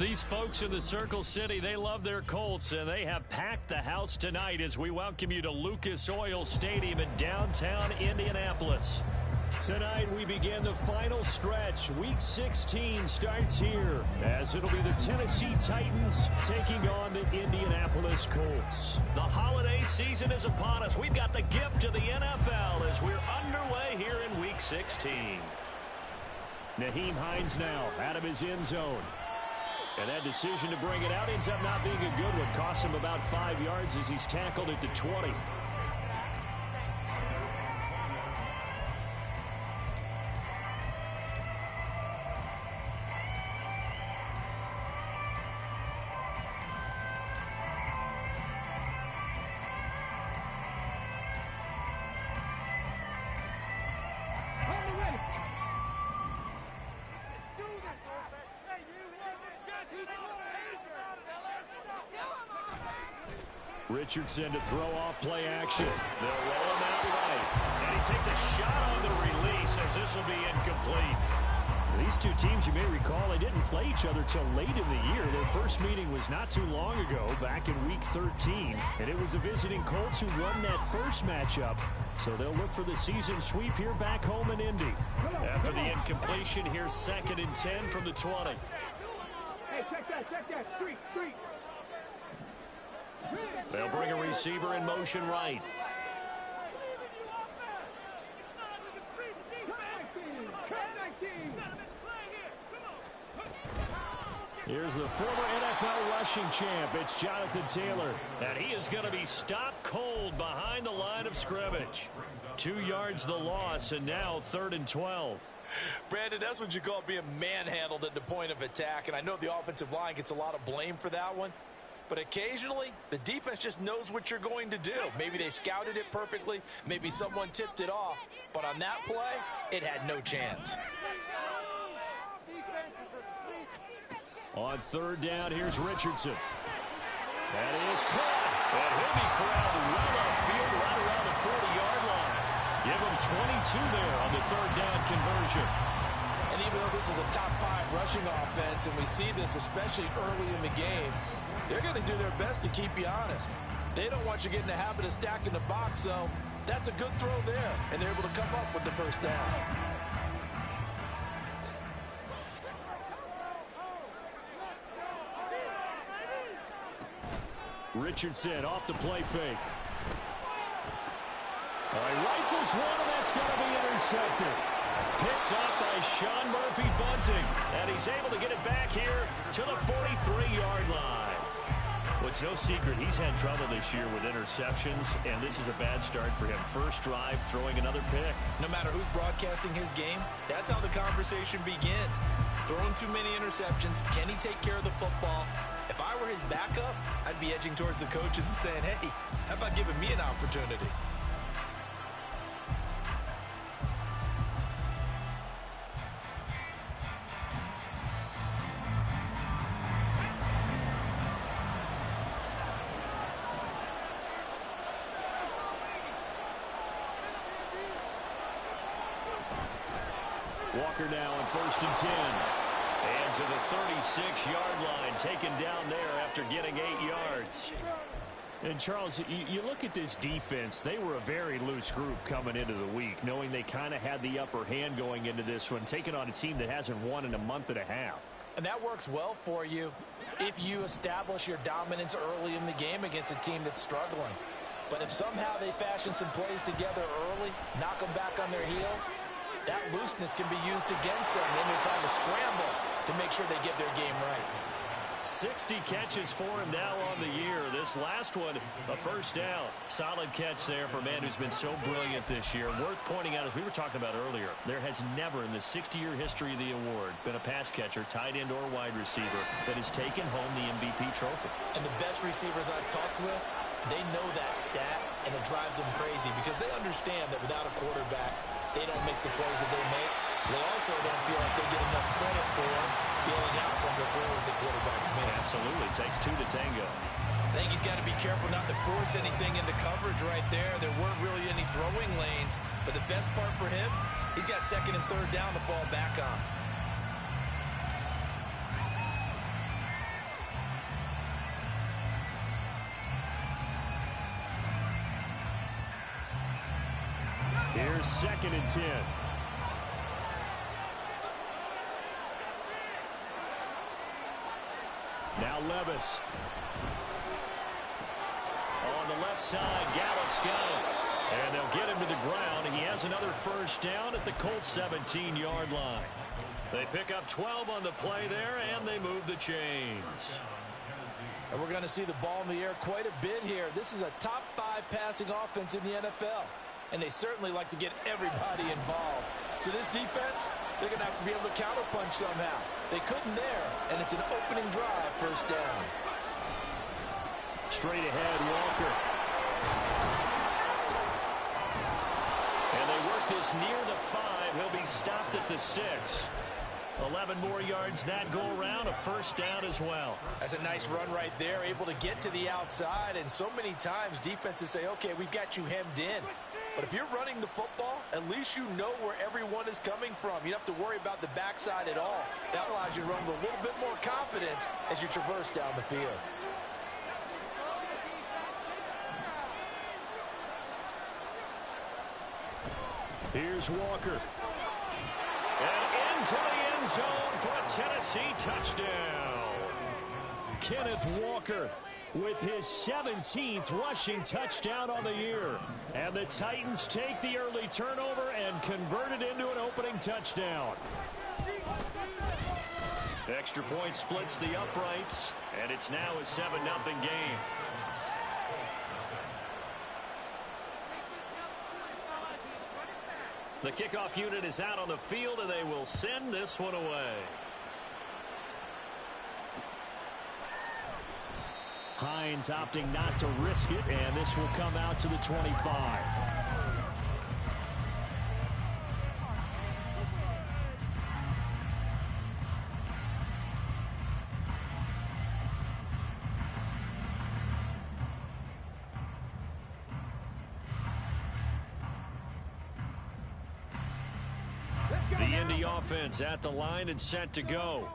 These folks in the Circle City, they love their Colts, and they have packed the house tonight as we welcome you to Lucas Oil Stadium in downtown Indianapolis. Tonight we begin the final stretch. Week 16 starts here as it'll be the Tennessee Titans taking on the Indianapolis Colts. The holiday season is upon us. We've got the gift of the NFL as we're underway here in Week 16. Nyheim Hines now out of his end zone. And that decision to bring it out ends up not being a good one. Cost him about 5 yards as he's tackled at the 20. Richardson to throw off play action. They'll roll him out right. And he takes a shot on the release as this will be incomplete. These two teams, you may recall, they didn't play each other till late in the year. Their first meeting was not too long ago, back in Week 13. And it was the visiting Colts who won that first matchup. So they'll look for the season sweep here back home in Indy. After the incompletion, here's 2nd and 10 from the 20. Hey, check that. Street. They'll bring a receiver in motion right. Here's the former NFL rushing champ. It's Jonathan Taylor. And he is going to be stopped cold behind the line of scrimmage. 2 yards the loss, and now 3rd and 12. Brandon, that's what you call being manhandled at the point of attack. And I know the offensive line gets a lot of blame for that one. But occasionally, the defense just knows what you're going to do. Maybe they scouted it perfectly. Maybe someone tipped it off. But on that play, it had no chance. On 3rd down, here's Richardson. That is caught. And he'll be corralled well upfield right around the 40-yard line. Give him 22 there on the 3rd down conversion. And even though this is a top 5 rushing offense, and we see this especially early in the game, they're going to do their best to keep you honest. They don't want you getting the habit of stacking the box, so that's a good throw there, and they're able to come up with the first down. Richardson off the play fake. All right, rifles one, and that's going to be intercepted. Picked up by Sean Murphy-Bunting, and he's able to get it back here to the 43-yard line. Well, it's no secret he's had trouble this year with interceptions, and this is a bad start for him. First drive, throwing another pick. No matter who's broadcasting his game, that's how the conversation begins. Throwing too many interceptions, can he take care of the football? If I were his backup, I'd be edging towards the coaches and saying, hey, how about giving me an opportunity? Walker now on 1st and 10. And to the 36-yard line, taken down there after getting 8 yards. And, Charles, you look at this defense. They were a very loose group coming into the week, knowing they kind of had the upper hand going into this one, taking on a team that hasn't won in a month and a half. And that works well for you if you establish your dominance early in the game against a team that's struggling. But if somehow they fashion some plays together early, knock them back on their heels, that looseness can be used against them when they're trying to scramble to make sure they get their game right. 60 catches for him now on the year. This last one, a first down. Solid catch there for a man who's been so brilliant this year. Worth pointing out, as we were talking about earlier, there has never in the 60-year history of the award been a pass catcher, tight end or wide receiver that has taken home the MVP trophy. And the best receivers I've talked with, they know that stat, and it drives them crazy because they understand that without a quarterback, they don't make the plays that they make. They also don't feel like they get enough credit for dealing out some of the throws the quarterbacks make. Absolutely. Takes 2 to tango. I think he's got to be careful not to force anything into coverage right there. There weren't really any throwing lanes. But the best part for him, he's got 2nd and 3rd down to fall back on. Here's 2nd and 10. Now Levis. On the left side, Gallup's got it. And they'll get him to the ground. He has another first down at the Colts 17-yard line. They pick up 12 on the play there, and they move the chains. And we're going to see the ball in the air quite a bit here. This is a top 5 passing offense in the NFL. And they certainly like to get everybody involved. So this defense, they're going to have to be able to counterpunch somehow. They couldn't there, and it's an opening drive, first down. Straight ahead, Walker. And they work this near the 5. He'll be stopped at the 6. 11 more yards that go around, a first down as well. That's a nice run right there, able to get to the outside. And so many times defenses say, okay, we've got you hemmed in. But if you're running the football, at least you know where everyone is coming from. You don't have to worry about the backside at all. That allows you to run with a little bit more confidence as you traverse down the field. Here's Walker. And into the end zone for a Tennessee touchdown. Kenneth Walker with his 17th rushing touchdown on the year. And the Titans take the early turnover and convert it into an opening touchdown. Extra point splits the uprights, and it's now a 7-0 game. The kickoff unit is out on the field, and they will send this one away. Hines opting not to risk it, and this will come out to the 25. The Indy offense at the line and set to go.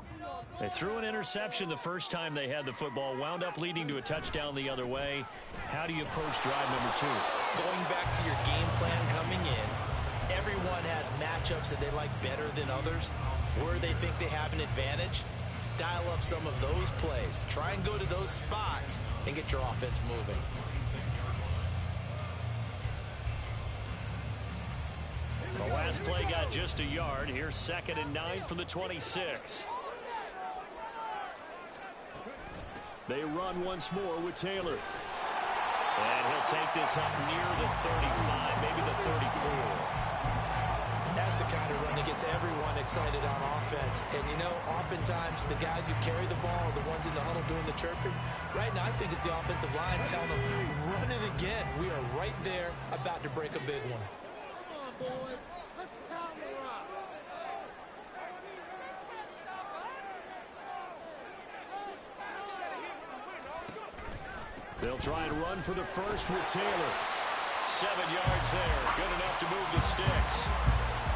They threw an interception the first time they had the football, wound up leading to a touchdown the other way. How do you approach drive number 2? Going back to your game plan coming in, everyone has matchups that they like better than others. Where they think they have an advantage, dial up some of those plays. Try and go to those spots and get your offense moving. The last play got just a yard. Here's 2nd and 9 from the 26. They run once more with Taylor. And he'll take this up near the 35, maybe the 34. That's the kind of run that gets everyone excited on offense. And, you know, oftentimes the guys who carry the ball are the ones in the huddle doing the chirping. Right now, I think it's the offensive line telling them, run it again. We are right there about to break a big one. Come on, boys. Let's power up. They'll try and run for the first with Taylor. 7 yards there. Good enough to move the sticks.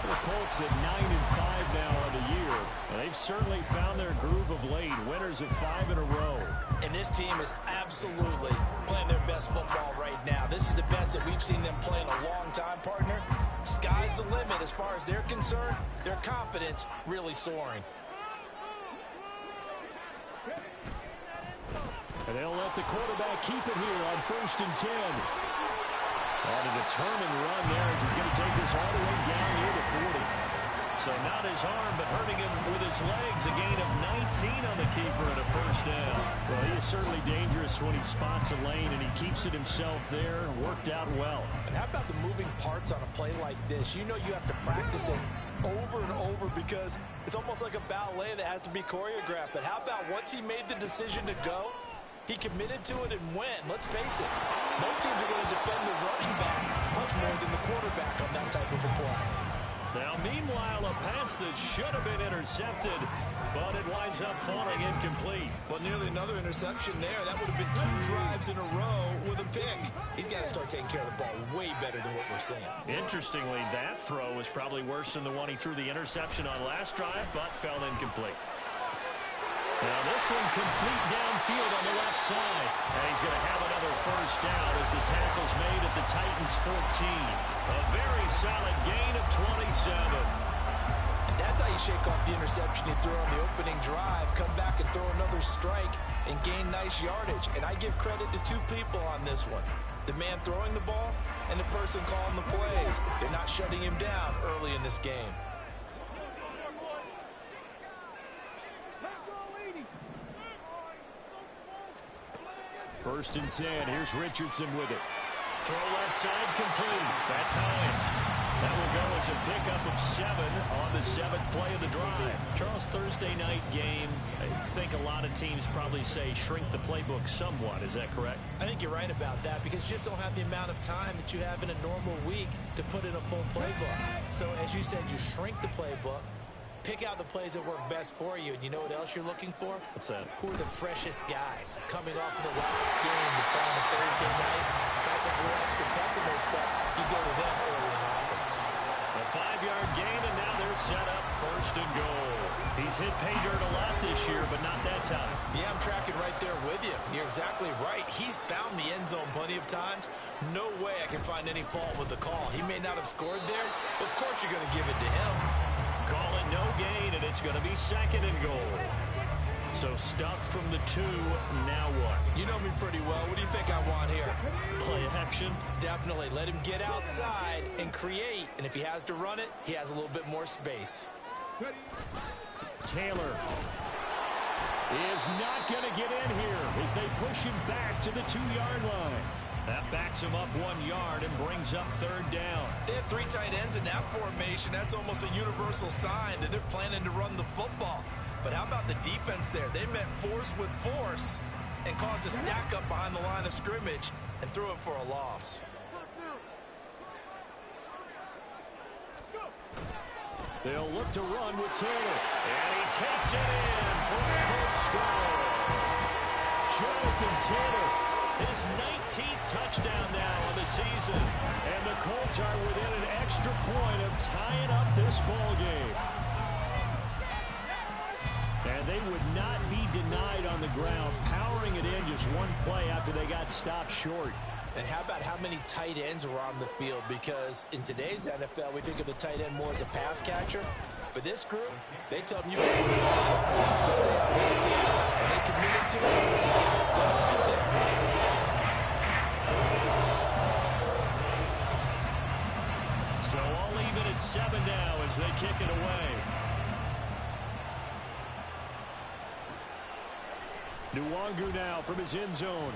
The Colts at 9-5 now on the year. And they've certainly found their groove of late. Winners of 5 in a row. And this team is absolutely playing their best football right now. This is the best that we've seen them play in a long time, partner. Sky's the limit as far as they're concerned. Their confidence really soaring. And they'll let the quarterback keep it here on 1st and 10. And a determined run there as he's going to take this all the way down near the 40. So not his arm, but hurting him with his legs. A gain of 19 on the keeper and a first down. Well, he is certainly dangerous when he spots a lane, and he keeps it himself there. Worked out well. And how about the moving parts on a play like this? You know you have to practice it over and over because it's almost like a ballet that has to be choreographed. But how about once he made the decision to go, he committed to it and went. Let's face it, most teams are going to defend the running back much more than the quarterback on that type of a play. Now, meanwhile, a pass that should have been intercepted, but it winds up falling incomplete. Well, nearly another interception there. That would have been 2 drives in a row with a pick. He's got to start taking care of the ball way better than what we're seeing. Interestingly, that throw was probably worse than the one he threw the interception on last drive, but fell incomplete. Now this one complete downfield on the left side. And he's going to have another first down as the tackle's made at the Titans' 14. A very solid gain of 27. And that's how you shake off the interception you threw on the opening drive. Come back and throw another strike and gain nice yardage. And I give credit to two people on this one. The man throwing the ball and the person calling the plays. They're not shutting him down early in this game. First and 10. Here's Richardson with it. Throw left side complete. That's Hines. That will go as a pickup of 7 on the 7th play of the drive. Charles, Thursday night game, I think a lot of teams probably say shrink the playbook somewhat. Is that correct? I think you're right about that because you just don't have the amount of time that you have in a normal week to put in a full playbook. So as you said, you shrink the playbook. Pick out the plays that work best for you. And you know what else you're looking for? What's that? Who are the freshest guys coming off of the last game to play on a Thursday night? Guys that will extra pep in their step. You go to them early and often. A 5-yard gain, and now they're set up first and goal. He's hit pay dirt a lot this year, but not that time. Yeah, I'm tracking right there with you. You're exactly right. He's found the end zone plenty of times. No way I can find any fault with the call. He may not have scored there. Of course you're going to give it to him. Call it no gain, and it's going to be second and goal. So stuck from the 2, now what? You know me pretty well. What do you think I want here? Play action? Definitely. Let him get outside and create. And if he has to run it, he has a little bit more space. Taylor is not going to get in here as they push him back to the 2-yard line. That backs him up 1 yard and brings up third down. They have 3 tight ends in that formation. That's almost a universal sign that they're planning to run the football. But how about the defense there? They met force with force and caused a stack up behind the line of scrimmage and threw it for a loss. They'll look to run with Taylor. And he takes it in for a Colts score. Jonathan Taylor, his 19th touchdown now on the season. And the Colts are within an extra point of tying up this ball game. And they would not be denied on the ground, powering it in just one play after they got stopped short. And how about how many tight ends were on the field? Because in today's NFL, we think of the tight end more as a pass catcher. But this group, they tell them you can to stay on this team. And they committed to it and get it done right there. So all even at 7 now as they kick it away. Nwangu now from his end zone.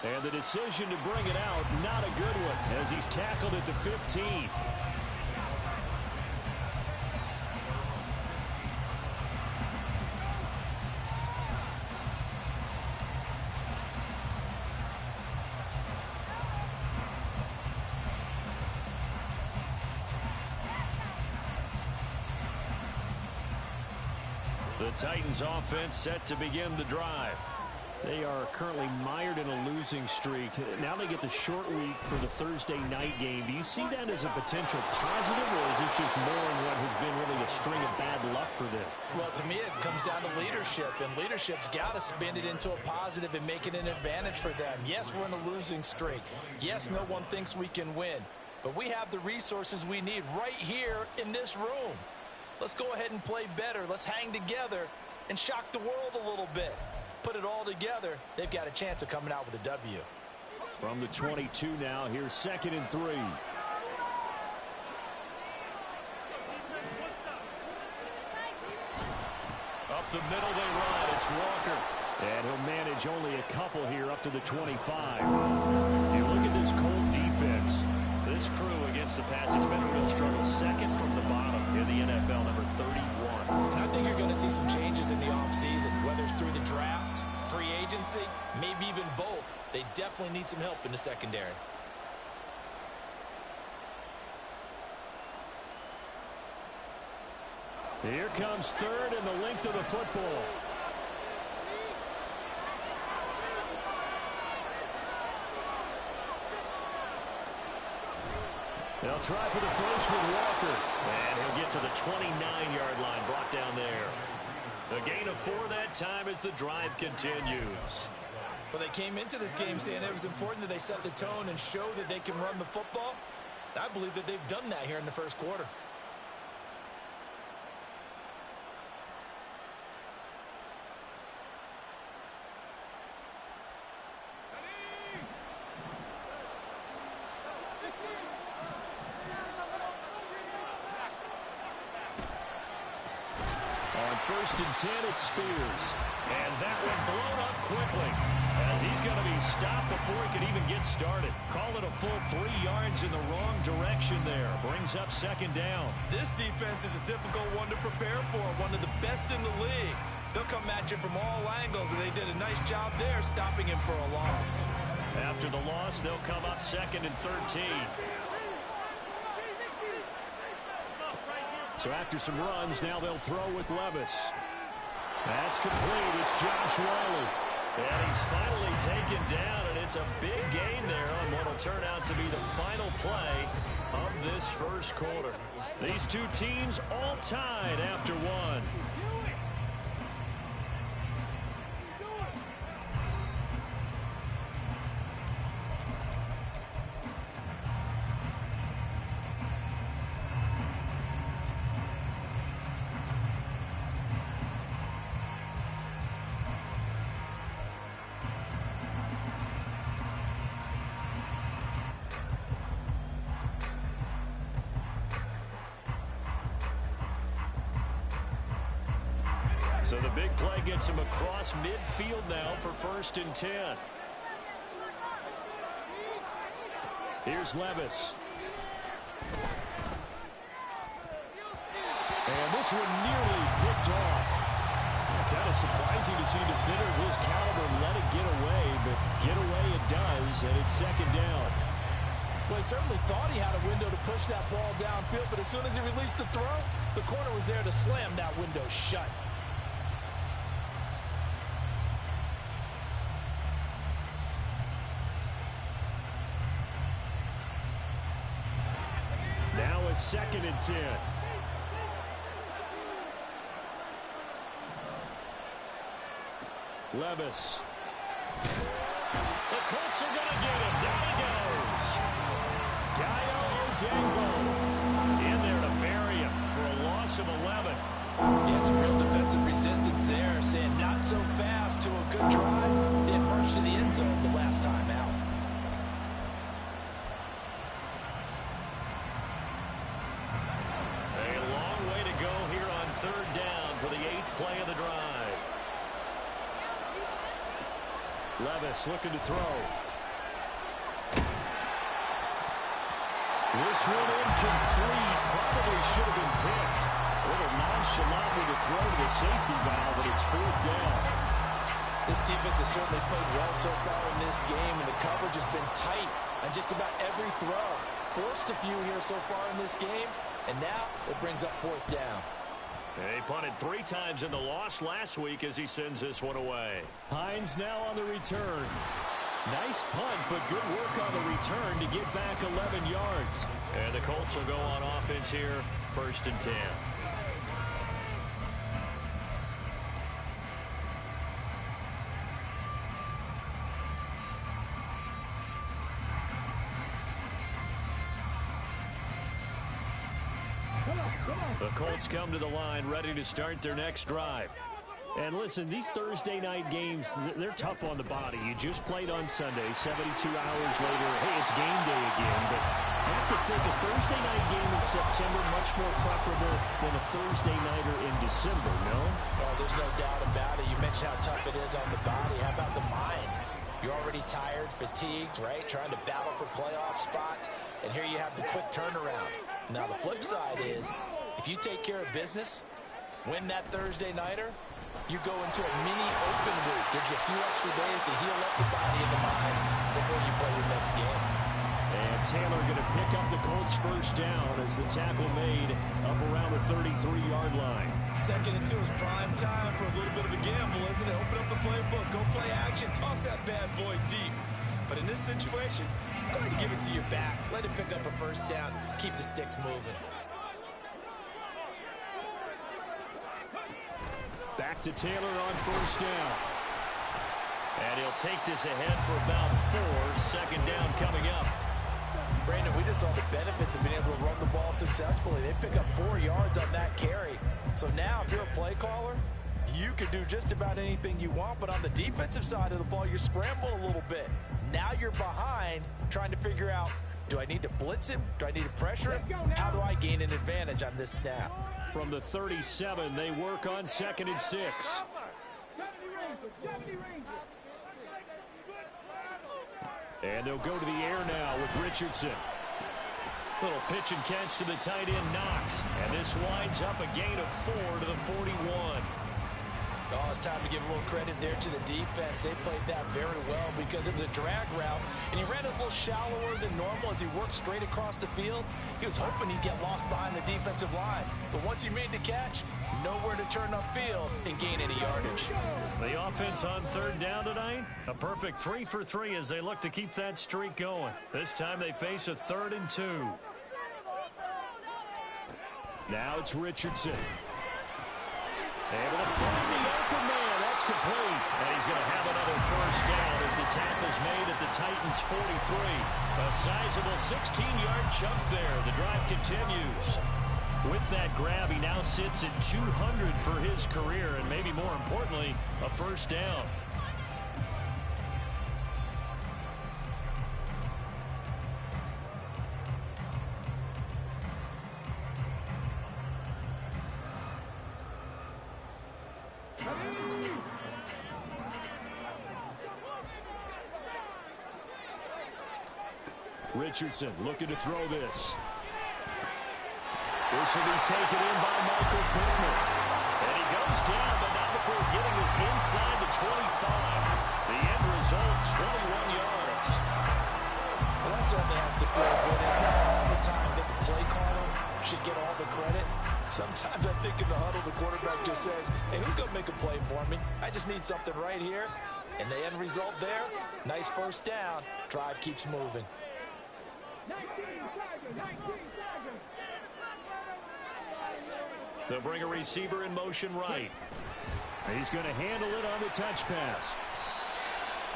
And the decision to bring it out, not a good one, as he's tackled at the 15. The Titans offense set to begin the drive. They are currently mired in a losing streak. Now they get the short week for the Thursday night game. Do you see that as a potential positive, or is this just more in what has been really a string of bad luck for them? Well, to me, it comes down to leadership, and leadership's got to spin it into a positive and make it an advantage for them. Yes, we're in a losing streak. Yes, no one thinks we can win, but we have the resources we need right here in this room. Let's go ahead and play better. Let's hang together and shock the world a little bit. Put it all together, they've got a chance of coming out with a W. From the 22 now, here's 2nd and 3. Up the middle they run. It's Walker. And he'll manage only a couple here up to the 25. You look at this Colt defense. This crew against the pass, it's been a real struggle. Second from the bottom in the NFL, number 31. I think you're going to see some changes in the offseason, whether it's through the draft, free agency, maybe even both. They definitely need some help in the secondary. Here comes 3rd and the length of the football. They'll try for the first with Walker. And he'll get to the 29-yard line, brought down there. A gain of 4 that time as the drive continues. Well, they came into this game saying it was important that they set the tone and show that they can run the football. I believe that they've done that here in the first quarter. On 1st and 10, it's Spears. And that one blown up quickly as he's going to be stopped before he can even get started. Call it a full 3 yards in the wrong direction there. Brings up 2nd down. This defense is a difficult one to prepare for, one of the best in the league. They'll come at you from all angles, and they did a nice job there stopping him for a loss. After the loss, they'll come up 2nd and 13. So after some runs, now they'll throw with Levis. That's complete. It's Josh Riley. And he's finally taken down, and it's a big gain there on what will turn out to be the final play of this first quarter. These two teams all tied after 1. So the big play gets him across midfield now for 1st and 10. Here's Levis. And this one nearly picked off. Kind of surprising to see a defender of his caliber let it get away, but get away it does, and it's 2nd down. Well, he certainly thought he had a window to push that ball downfield, but as soon as he released the throw, the corner was there to slam that window shut. Now a 2nd and 10. Levis. The Colts are going to get him. Down he goes. Dio Odengo in there to bury him for a loss of 11. Yeah, some real defensive resistance there, saying not so fast to a good drive. Didn't march to the end zone the last time out. A long way to go here on 3rd down for the 8th play of the drive. Levis looking to throw. This one incomplete. Probably should have been picked. A little nonchalantly to throw to the safety valve, but it's 4th down. This defense has certainly played well so far in this game, and the coverage has been tight on just about every throw. Forced a few here so far in this game, and now it brings up 4th down. He punted 3 times in the loss last week as he sends this one away. Hines now on the return. Nice punt, but good work on the return to get back 11 yards. And the Colts will go on offense here, 1st and 10. The Colts come to the line, ready to start their next drive. And listen, these Thursday night games, they're tough on the body. You just played on Sunday, 72 hours later, hey, it's game day again. But I have to think a Thursday night game in September much more preferable than a Thursday nighter in December, no? Oh, there's no doubt about it. You mentioned how tough it is on the body. How about the mind? You're already tired, fatigued, right? Trying to battle for playoff spots. And here you have the quick turnaround. Now, the flip side is, if you take care of business, win that Thursday nighter, you go into a mini open week. Gives you a few extra days to heal up the body and the mind before you play your next game. And Taylor going to pick up the Colts' 1st down as the tackle made up around the 33-yard line. 2nd and 2 is prime time for a little bit of a gamble, isn't it? Open up the playbook, go play action, toss that bad boy deep. But in this situation, go ahead and give it to your back. Let it pick up a 1st down, keep the sticks moving. Back to Taylor on first down. And he'll take this ahead for about 4. Second down coming up. Brandon, we just saw the benefits of being able to run the ball successfully. They pick up 4 yards on that carry. So now if you're a play caller, you can do just about anything you want. But on the defensive side of the ball, you're scrambling a little bit. Now you're behind trying to figure out, do I need to blitz him? Do I need to pressure him? How do I gain an advantage on this snap? From the 37, they work on 2nd and 6. And they'll go to the air now with Richardson. Little pitch and catch to the tight end, Knox. And this winds up a gain of 4 to the 41. Oh, it's time to give a little credit there to the defense. They played that very well because it was a drag route, and he ran a little shallower than normal as he worked straight across the field. He was hoping he'd get lost behind the defensive line. But once he made the catch, nowhere to turn upfield and gain any yardage. The offense on 3rd down tonight, a perfect 3 for 3 as they look to keep that streak going. This time they face a 3rd and 2. Now it's Richardson. Able to find the open man. That's complete. And he's going to have another first down as the tackle's made at the Titans' 43. A sizable 16-yard chunk there. The drive continues. With that grab, he now sits at 200 for his career, and maybe more importantly, a first down. Richardson looking to throw this. This will be taken in by Michael Pittman. And he goes down, but not before getting us inside the 25. The end result, 21 yards. Well, that certainly has to feel good. It's not all the time that the play caller should get all the credit. Sometimes I think in the huddle, the quarterback just says, hey, who's going to make a play for me? I just need something right here. And the end result there, nice first down. Drive keeps moving. They'll bring a receiver in motion right. He's going to handle it on the touch pass.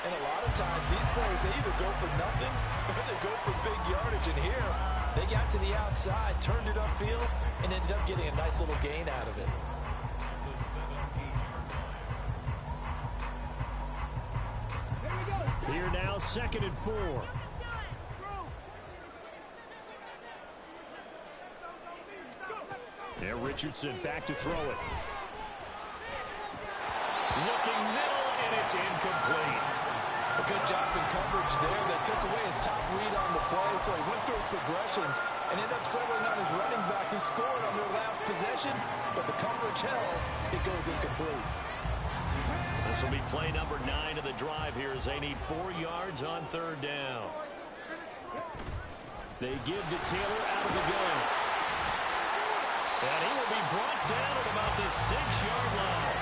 And a lot of times these players, they either go for nothing or they go for big yardage. And here, they got to the outside, turned it upfield, and ended up getting a nice little gain out of it. Here now, 2nd and 4. There, Richardson back to throw it. Looking middle, and it's incomplete. A good job in coverage there. They took away his top read on the play, so he went through his progressions and ended up settling on his running back who scored on their last possession, but the coverage held. It goes incomplete. This will be play number 9 of the drive here as they need 4 yards on 3rd down. They give to Taylor out of the gun. And he will be brought down at about the 6-yard line.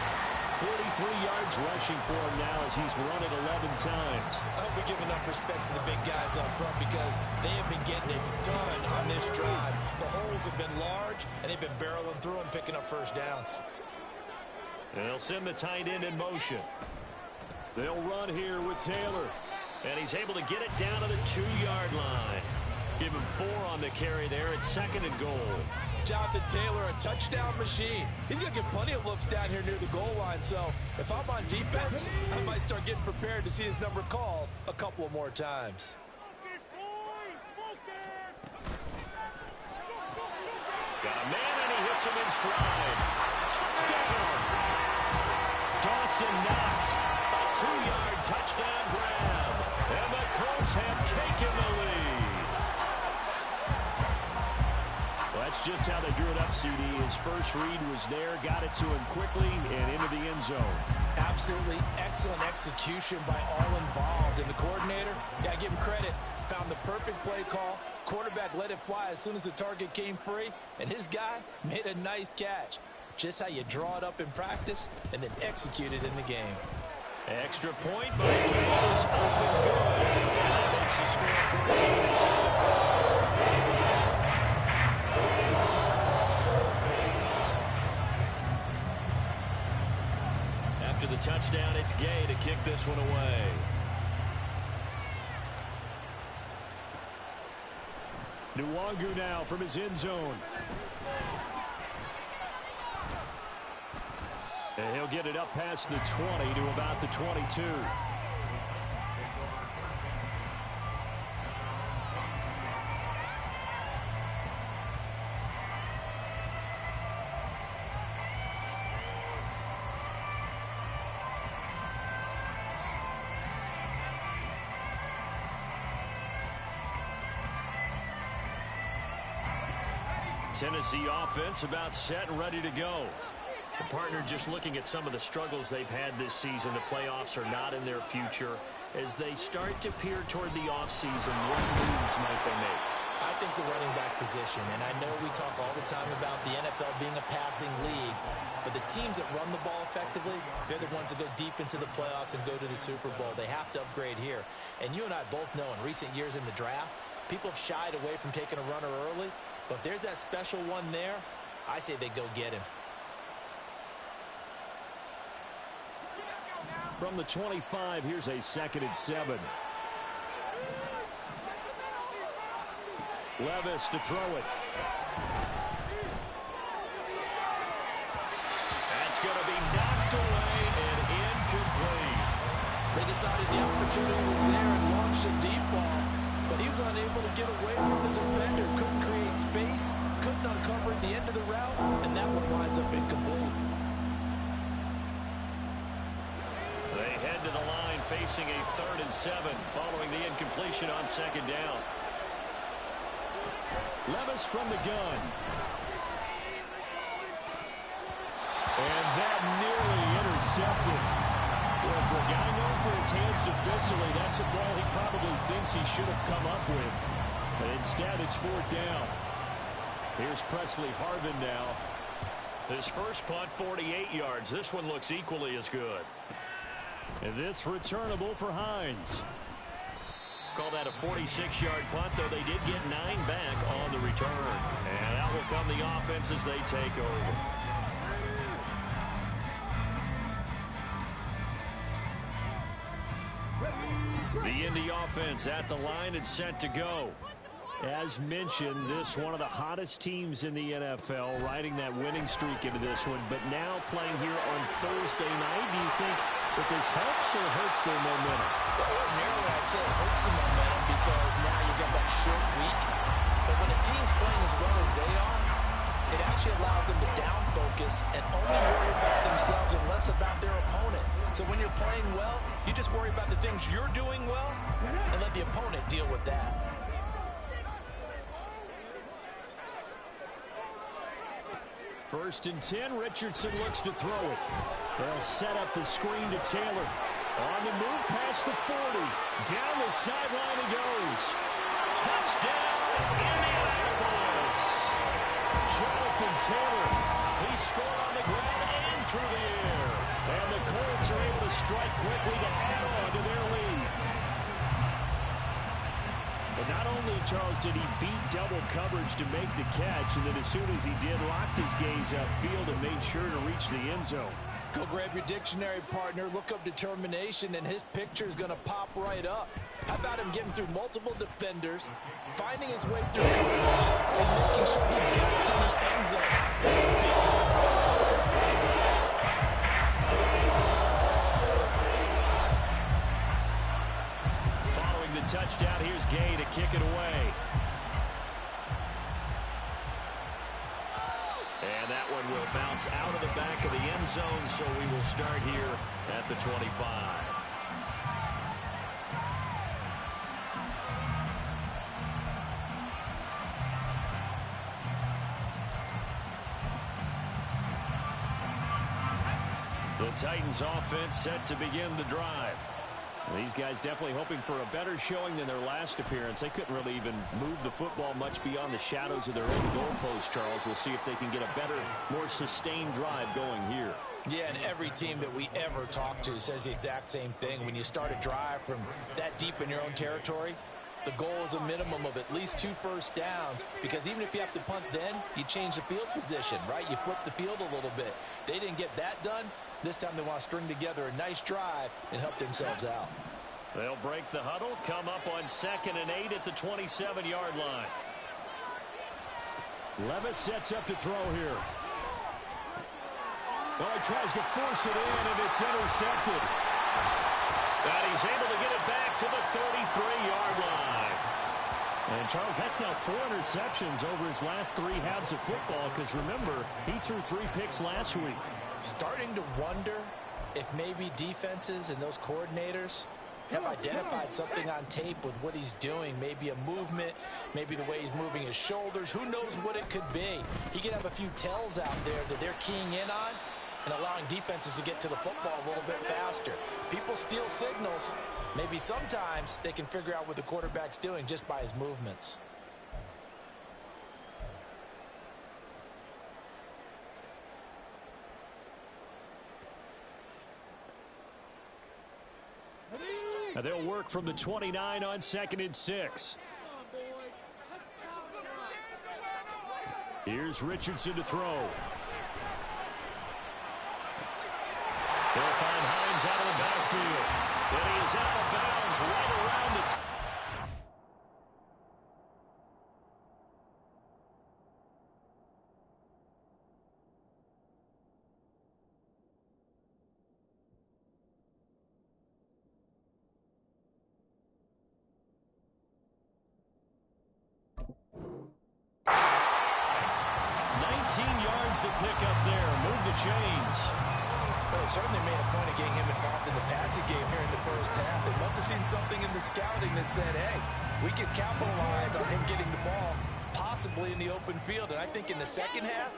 43 yards rushing for him now as he's run it 11 times. I hope we give enough respect to the big guys up front because they have been getting it done on this drive. The holes have been large, and they've been barreling through them, picking up first downs. They'll send the tight end in motion. They'll run here with Taylor. And he's able to get it down to the 2-yard line. Give him 4 on the carry there at 2nd and goal. Jonathan Taylor, a touchdown machine. He's going to get plenty of looks down here near the goal line. So if I'm on defense, I might start getting prepared to see his number called a couple of more times. Got a man, and he hits him in stride. Touchdown! Dawson Knox, a 2-yard touchdown grab. And the Colts have taken the lead. Well, that's just how they drew it up, CD. His first read was there, got it to him quickly, and into the end zone. Absolutely excellent execution by all involved. And the coordinator, got to give him credit, found the perfect play call. Quarterback let it fly as soon as the target came free, and his guy made a nice catch. Just how you draw it up in practice and then execute it in the game. Extra point by Gibbs, up and good. That makes the score 14-7. after the touchdown, it's Gay to kick this one away. Nwangu now from his end zone. And he'll get it up past the 20 to about the 22. Tennessee offense about set and ready to go. The partner just looking at some of the struggles they've had this season. The playoffs are not in their future. As they start to peer toward the offseason, what moves might they make? I think the running back position, and I know we talk all the time about the NFL being a passing league, but the teams that run the ball effectively, they're the ones that go deep into the playoffs and go to the Super Bowl. They have to upgrade here. And you and I both know in recent years in the draft, people have shied away from taking a runner early. But if there's that special one there, I say they go get him. From the 25, here's a 2nd and 7. Levis to throw it. That's going to be knocked away and incomplete. They decided the opportunity was there and launched a deep ball. But he was unable to get away from the defender. Couldn't create space. Couldn't uncover at the end of the route. And that one winds up incomplete. They head to the line facing a 3rd and 7 following the incompletion on 2nd down. Levis from the gun. And that nearly intercepted. Well, for a guy known for his hands defensively, that's a ball he probably thinks he should have come up with. But instead, it's 4th down. Here's Presley Harvin now. His first punt, 48 yards. This one looks equally as good. And this returnable for Hines. Call that a 46-yard punt, though they did get 9 back on the return. And out will come the offense as they take over. The Indy offense at the line and set to go. As mentioned, this one of the hottest teams in the NFL, riding that winning streak into this one, but now playing here on Thursday night. Do you think that this helps or hurts their momentum? Well, ordinarily, I'd say it hurts the momentum because now you got that short week. But when a team's playing as well as they are, it actually allows them to down focus and only worry about themselves and less about their opponent. So when you're playing well, you just worry about the things you're doing well and let the opponent deal with that. First and 10, Richardson looks to throw it. They'll set up the screen to Taylor. On the move past the 40. Down the sideline he goes. Touchdown, Indianapolis. Jonathan Taylor, he scored on the ground and through the air. And the Colts are able to strike quickly to add on to their lead. But not only, Charles, did he beat double coverage to make the catch, and then as soon as he did, locked his gaze upfield and made sure to reach the end zone. Go grab your dictionary, partner. Look up determination, and his picture is going to pop right up. How about him getting through multiple defenders, finding his way through coverage, and making sure he got to the end zone? That's a big time play. Following the touchdown, here's Gay to kick it away. And that one will bounce out of the back of the end zone, so we will start here at the 25. The Titans offense set to begin the drive. These guys definitely hoping for a better showing than their last appearance. They couldn't really even move the football much beyond the shadows of their own goalpost, Charles. We'll see if they can get a better, more sustained drive going here. Yeah, and every team that we ever talk to says the exact same thing. When you start a drive from that deep in your own territory, the goal is a minimum of at least 2 first downs, because even if you have to punt then, you change the field position, right? You flip the field a little bit. They didn't get that done. This time they want to string together a nice drive and help themselves out. They'll break the huddle, come up on 2nd and 8 at the 27-yard line. Levis sets up to throw here. Well, he tries to force it in, and it's intercepted. And he's able to get it back to the 33-yard line. And, Charles, that's now 4 interceptions over his last 3 halves of football, because, remember, he threw 3 picks last week. Starting to wonder if maybe defenses and those coordinators have identified something on tape with what he's doing. Maybe a movement, maybe the way he's moving his shoulders. Who knows what it could be? He could have a few tells out there that they're keying in on and allowing defenses to get to the football a little bit faster. People steal signals. Maybe sometimes they can figure out what the quarterback's doing just by his movements. Now they'll work from the 29 on 2nd and 6. Here's Richardson to throw. They'll find Hines out of the backfield. And he is out of bounds right around the 19 yards to pick up there. Move the chains. Well, they certainly made a point of getting him involved in the passing game here in the first half. They must have seen something in the scouting that said, hey, we can capitalize on him getting the ball possibly in the open field. And I think in the second half,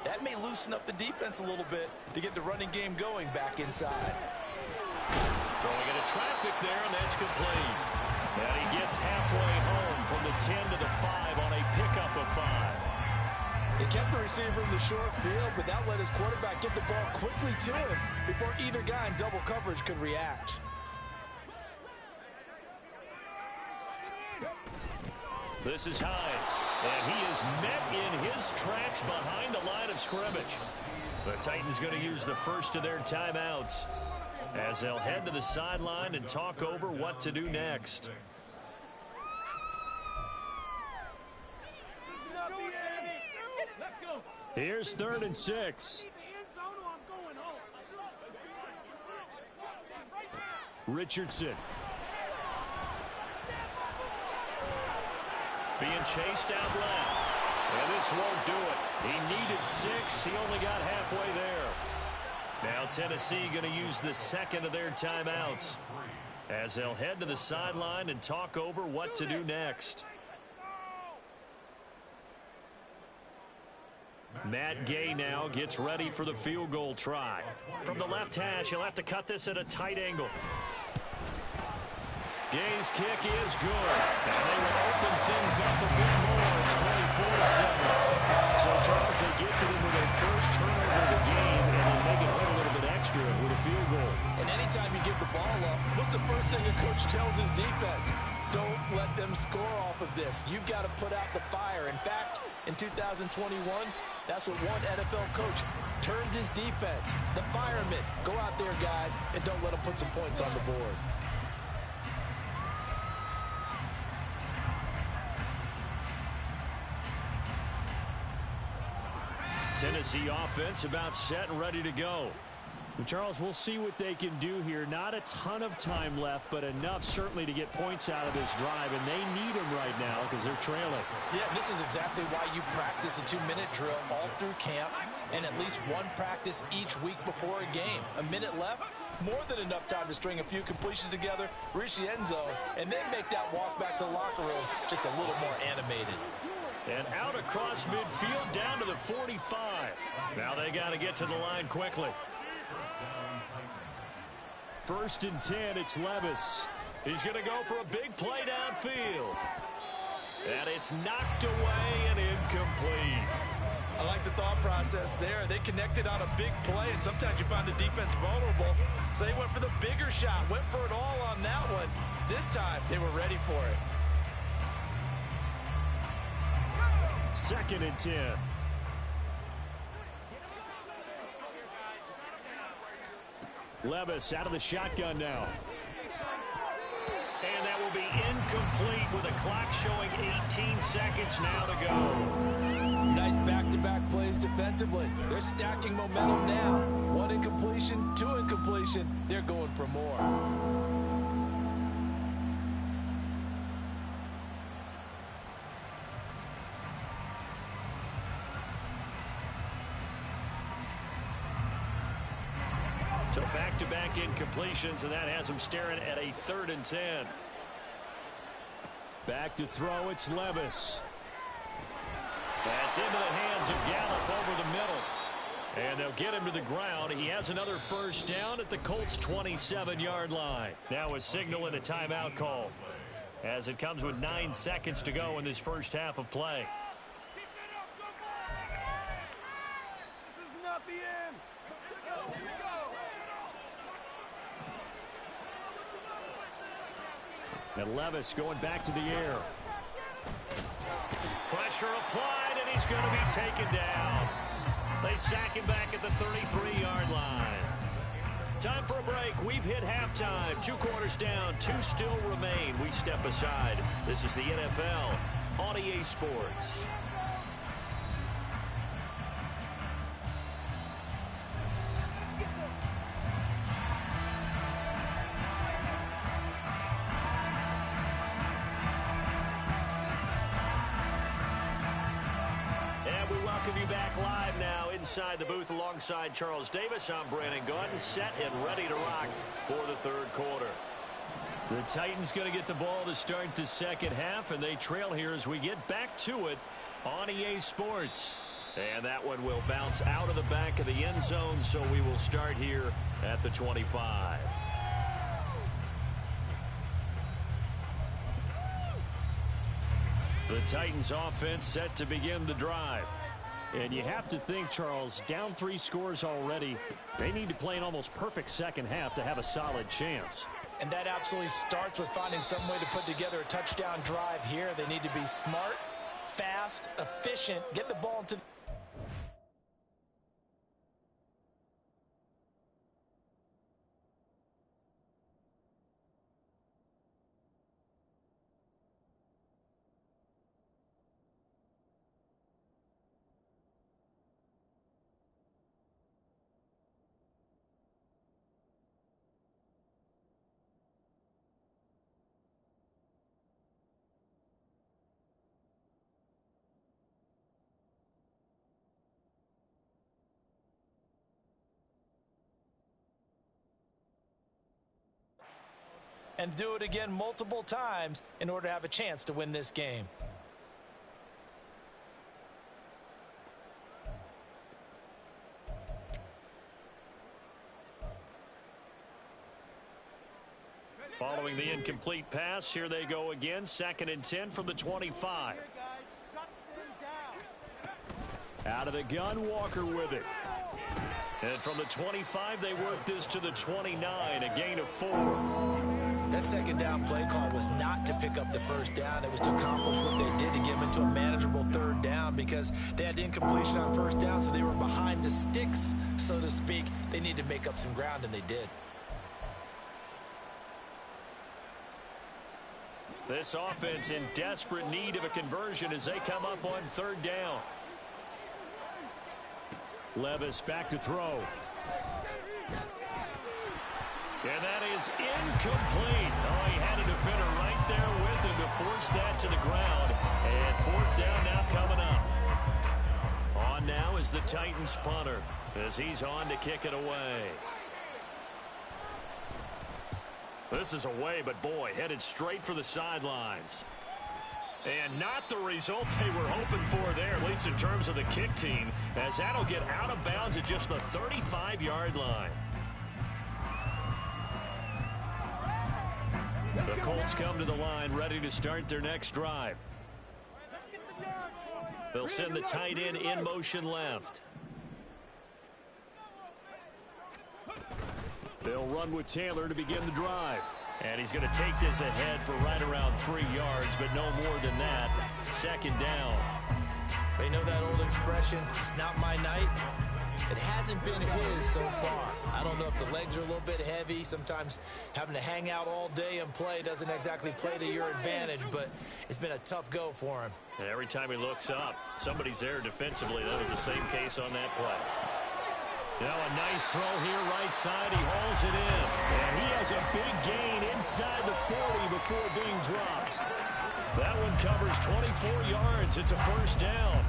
that may loosen up the defense a little bit to get the running game going back inside. Throwing into traffic there, and that's complete. And he gets halfway home from the 10 to the 5 on a pickup of 5. He kept the receiver in the short field, but that let his quarterback get the ball quickly to him before either guy in double coverage could react. This is Hines, and he is met in his tracks behind the line of scrimmage. The Titans going to use the first of their timeouts as they'll head to the sideline and talk over what to do next. Here's 3rd and 6. Richardson. Being chased out left. And this won't do it. He needed 6. He only got halfway there. Now Tennessee going to use the second of their timeouts as they'll head to the sideline and talk over what to do next. Matt Gay now gets ready for the field goal try. From the left hash, he'll have to cut this at a tight angle. Gay's kick is good. And they will open things up a bit more. It's 24-7. So, Charles, they get to them with their first turnover of the game, and they make it hurt a little bit extra with a field goal. And anytime you give the ball up, what's the first thing a coach tells his defense? Don't let them score off of this. You've got to put out the fire. In fact, in 2021, that's what one NFL coach termed his defense. The firemen. Go out there, guys, and don't let them put some points on the board. Tennessee offense about set and ready to go. Well, Charles, we'll see what they can do here. Not a ton of time left, but enough certainly to get points out of this drive, and they need them right now because they're trailing. Yeah, this is exactly why you practice a 2-minute drill all through camp and at least one practice each week before a game. A minute left, more than enough time to string a few completions together, reach the end zone, and then make that walk back to the locker room just a little more animated. And out across midfield down to the 45. Now they got to get to the line quickly. 1st and 10, it's Levis. He's going to go for a big play downfield. And it's knocked away and incomplete. I like the thought process there. They connected on a big play, and sometimes you find the defense vulnerable. So they went for the bigger shot, went for it all on that one. This time, they were ready for it. 2nd and 10. Levis out of the shotgun now. And that will be incomplete with a clock showing 18 seconds now to go. Nice back-to-back plays defensively. They're stacking momentum now. 1 incompletion, 2 incompletion. They're going for more. So back-to-back incompletions, and that has them staring at a 3rd and 10. Back to throw, it's Levis. That's into the hands of Gallup over the middle. And they'll get him to the ground. He has another first down at the Colts' 27-yard line. Now a signal and a timeout call, as it comes with 9 seconds to go in this first half of play. This is not the end. And Levis going back to the air. Pressure applied, and he's going to be taken down. They sack him back at the 33-yard line. Time for a break. We've hit halftime. 2 quarters down, 2 still remain. We step aside. This is the NFL on EA Sports. Welcome you back live now inside the booth alongside Charles Davis. I'm Brandon Gaudin, set and ready to rock for the 3rd quarter. The Titans going to get the ball to start the second half, and they trail here as we get back to it on EA Sports. And that one will bounce out of the back of the end zone, so we will start here at the 25. The Titans offense set to begin the drive. And you have to think, Charles, down 3 scores already. They need to play an almost perfect second half to have a solid chance. And that absolutely starts with finding some way to put together a touchdown drive here. They need to be smart, fast, efficient, get the ball into... and do it again multiple times in order to have a chance to win this game. Following the incomplete pass, here they go again. 2nd and 10 from the 25. Out of the gun, Walker with it. And from the 25, they work this to the 29, a gain of 4. That second down play call was not to pick up the first down. It was to accomplish what they did to get them into a manageable 3rd down, because they had incompletion on first down, so they were behind the sticks, so to speak. They needed to make up some ground, and they did. This offense in desperate need of a conversion as they come up on 3rd down. Levis back to throw. And that is incomplete. Oh, he had a defender right there with him to force that to the ground. And 4th down now coming up. On now is the Titans punter as he's on to kick it away. This is away, but boy, headed straight for the sidelines. And not the result they were hoping for there, at least in terms of the kick team, as that'll get out of bounds at just the 35-yard line. The Colts come to the line, ready to start their next drive. They'll send the tight end in motion left. They'll run with Taylor to begin the drive. And he's going to take this ahead for right around 3 yards, but no more than that. 2nd down. They know that old expression, it's not my night. It hasn't been his so far. I don't know if the legs are a little bit heavy. Sometimes having to hang out all day and play doesn't exactly play to your advantage, but it's been a tough go for him. And every time he looks up, somebody's there defensively. That was the same case on that play. Now a nice throw here, right side. He hauls it in. And he has a big gain inside the 40 before being dropped. That one covers 24 yards. It's a first down.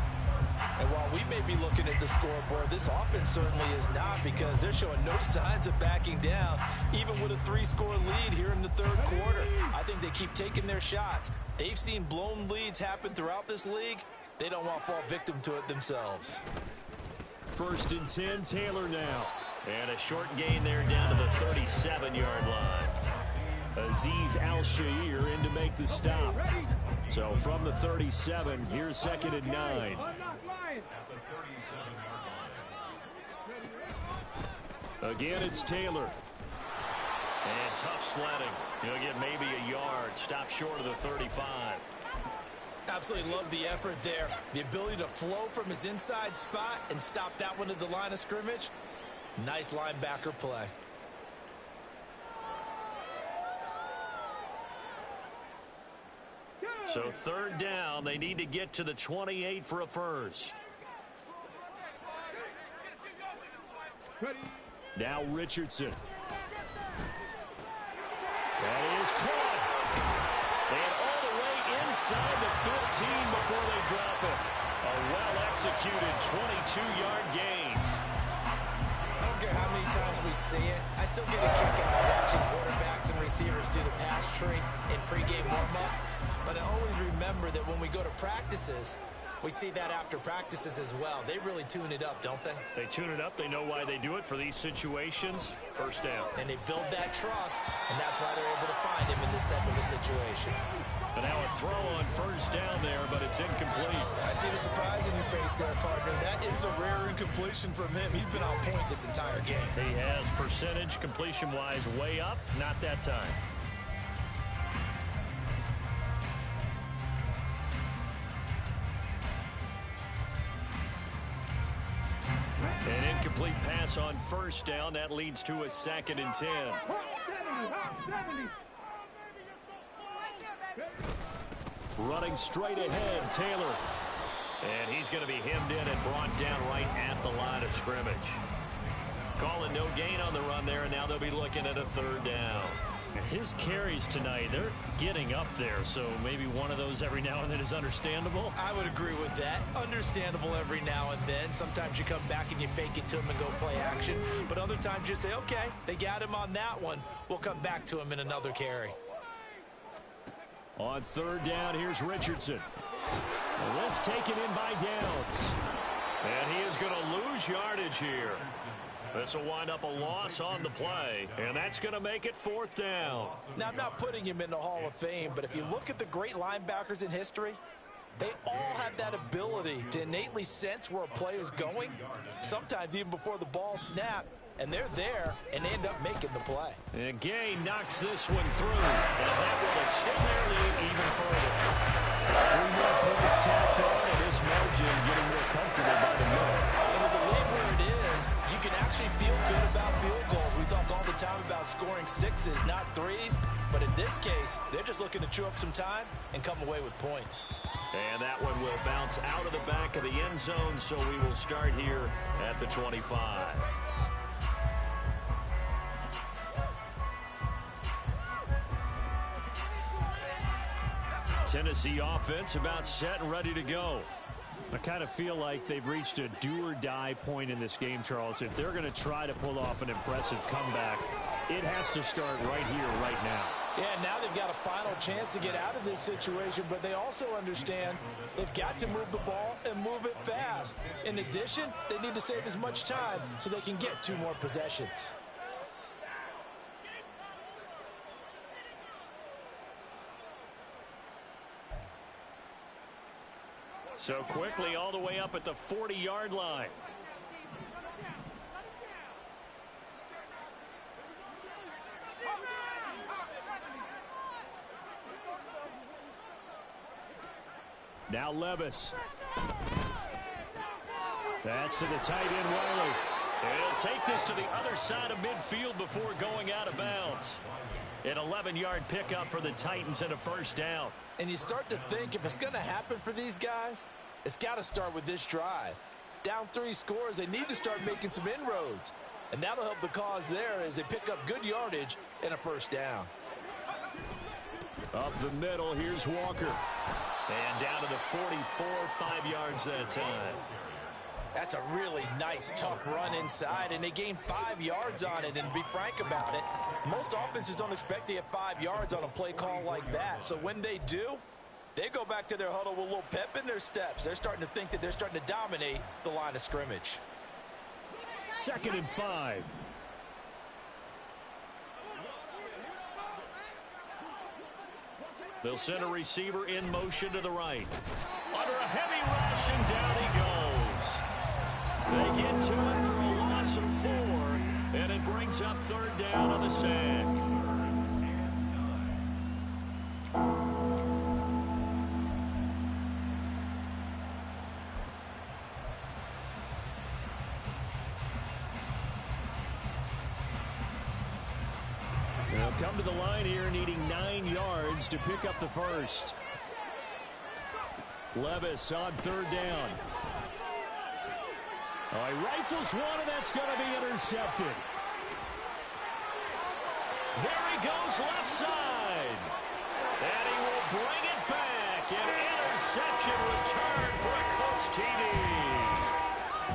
And while we may be looking at the scoreboard, this offense certainly is not, because they're showing no signs of backing down, even with a 3-score lead here in the third quarter. I think they keep taking their shots. They've seen blown leads happen throughout this league. They don't want to fall victim to it themselves. 1st and 10, Taylor now. And a short gain there down to the 37-yard line. Azeez Al-Shaair in to make the stop. So from the 37, here's 2nd and 9. Again, it's Taylor. And tough sledding. He'll get maybe a yard. Stop short of the 35. Absolutely love the effort there. The ability to flow from his inside spot and stop that one at the line of scrimmage. Nice linebacker play. So 3rd down, they need to get to the 28 for a first. Now Richardson. That is caught. And all the way inside the 15 before they drop it. A well-executed 22-yard gain. I don't care how many times we see it. I still get a kick out of watching quarterbacks and receivers do the pass tree in pregame warm-up. But I always remember that when we go to practices, we see that after practices as well. They really tune it up, don't they? They tune it up. They know why they do it for these situations. First down. And they build that trust, and that's why they're able to find him in this type of a situation. But now a throw on first down there, but it's incomplete. I see the surprise in your face there, partner. That is a rare incompletion from him. He's been on point this entire game. He has percentage completion-wise way up. Not that time. An incomplete pass on first down. That leads to a 2nd and 10. Running straight ahead, Taylor. And he's going to be hemmed in and brought down right at the line of scrimmage. Calling no gain on the run there, and now they'll be looking at a 3rd down. His carries tonight, they're getting up there, so maybe one of those every now and then is understandable. I would agree with that. Understandable every now and then. Sometimes you come back and you fake it to him and go play action. But other times you say, okay, they got him on that one. We'll come back to him in another carry. On 3rd down, here's Richardson. This taken in by Downs. And he is going to lose yardage here. This will wind up a loss on the play, and that's going to make it 4th down. Now, I'm not putting him in the Hall of Fame, but if you look at the great linebackers in history, they all have that ability to innately sense where a play is going, sometimes even before the ball snapped, and they're there, and they end up making the play. And Gay knocks this one through, and that will extend their lead even further. 3 more points tacked on, and this margin getting more comfortable by the middle. And with the lead where it is, you can actually feel good about field goals. We talk all the time about scoring 6s, not 3s. But in this case, they're just looking to chew up some time and come away with points. And that one will bounce out of the back of the end zone, so we will start here at the 25. Tennessee offense about set and ready to go. I kind of feel like they've reached a do-or-die point in this game, Charles. If they're going to try to pull off an impressive comeback, it has to start right here, right now. Yeah, now they've got a final chance to get out of this situation, but they also understand they've got to move the ball and move it fast. In addition, they need to save as much time so they can get 2 more possessions. So quickly all the way up at the 40-yard line. Now Levis. That's to the tight end, Wiley. And he'll take this to the other side of midfield before going out of bounds. An 11-yard pickup for the Titans and a first down. And you start to think if it's going to happen for these guys, it's got to start with this drive. Down 3 scores, they need to start making some inroads. And that'll help the cause there as they pick up good yardage and a first down. Up the middle, here's Walker. And down to the 44, 5 yards that time. That's a really nice, tough run inside, and they gained 5 yards on it. And to be frank about it, most offenses don't expect to get 5 yards on a play call like that. So when they do, they go back to their huddle with a little pep in their steps. They're starting to think that they're starting to dominate the line of scrimmage. 2nd and 5. They'll send a receiver in motion to the right. Under a heavy rush, and down he goes. They get to it for a loss of 4, and it brings up 3rd down on the sack. They'll come to the line here needing 9 yards to pick up the first. Levis on 3rd down. He rifles one, and that's going to be intercepted. There he goes, left side. And he will bring it back. An interception return for a Colts TD.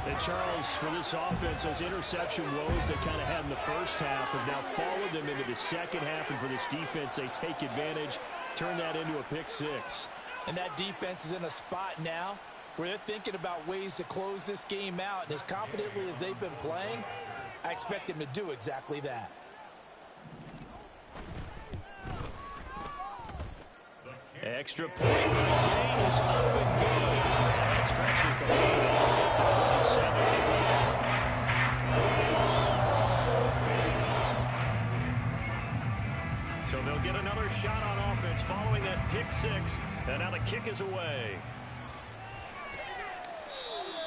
And Charles, for this offense, those interception woes they kind of had in the first half have now followed them into the second half. And for this defense, they take advantage, turn that into a pick 6. And that defense is in a spot now where they're thinking about ways to close this game out. And as confidently as they've been playing, I expect them to do exactly that. Extra point gain is up and good. That stretches the lead up to 27. So they'll get another shot on offense following that pick 6. And now the kick is away.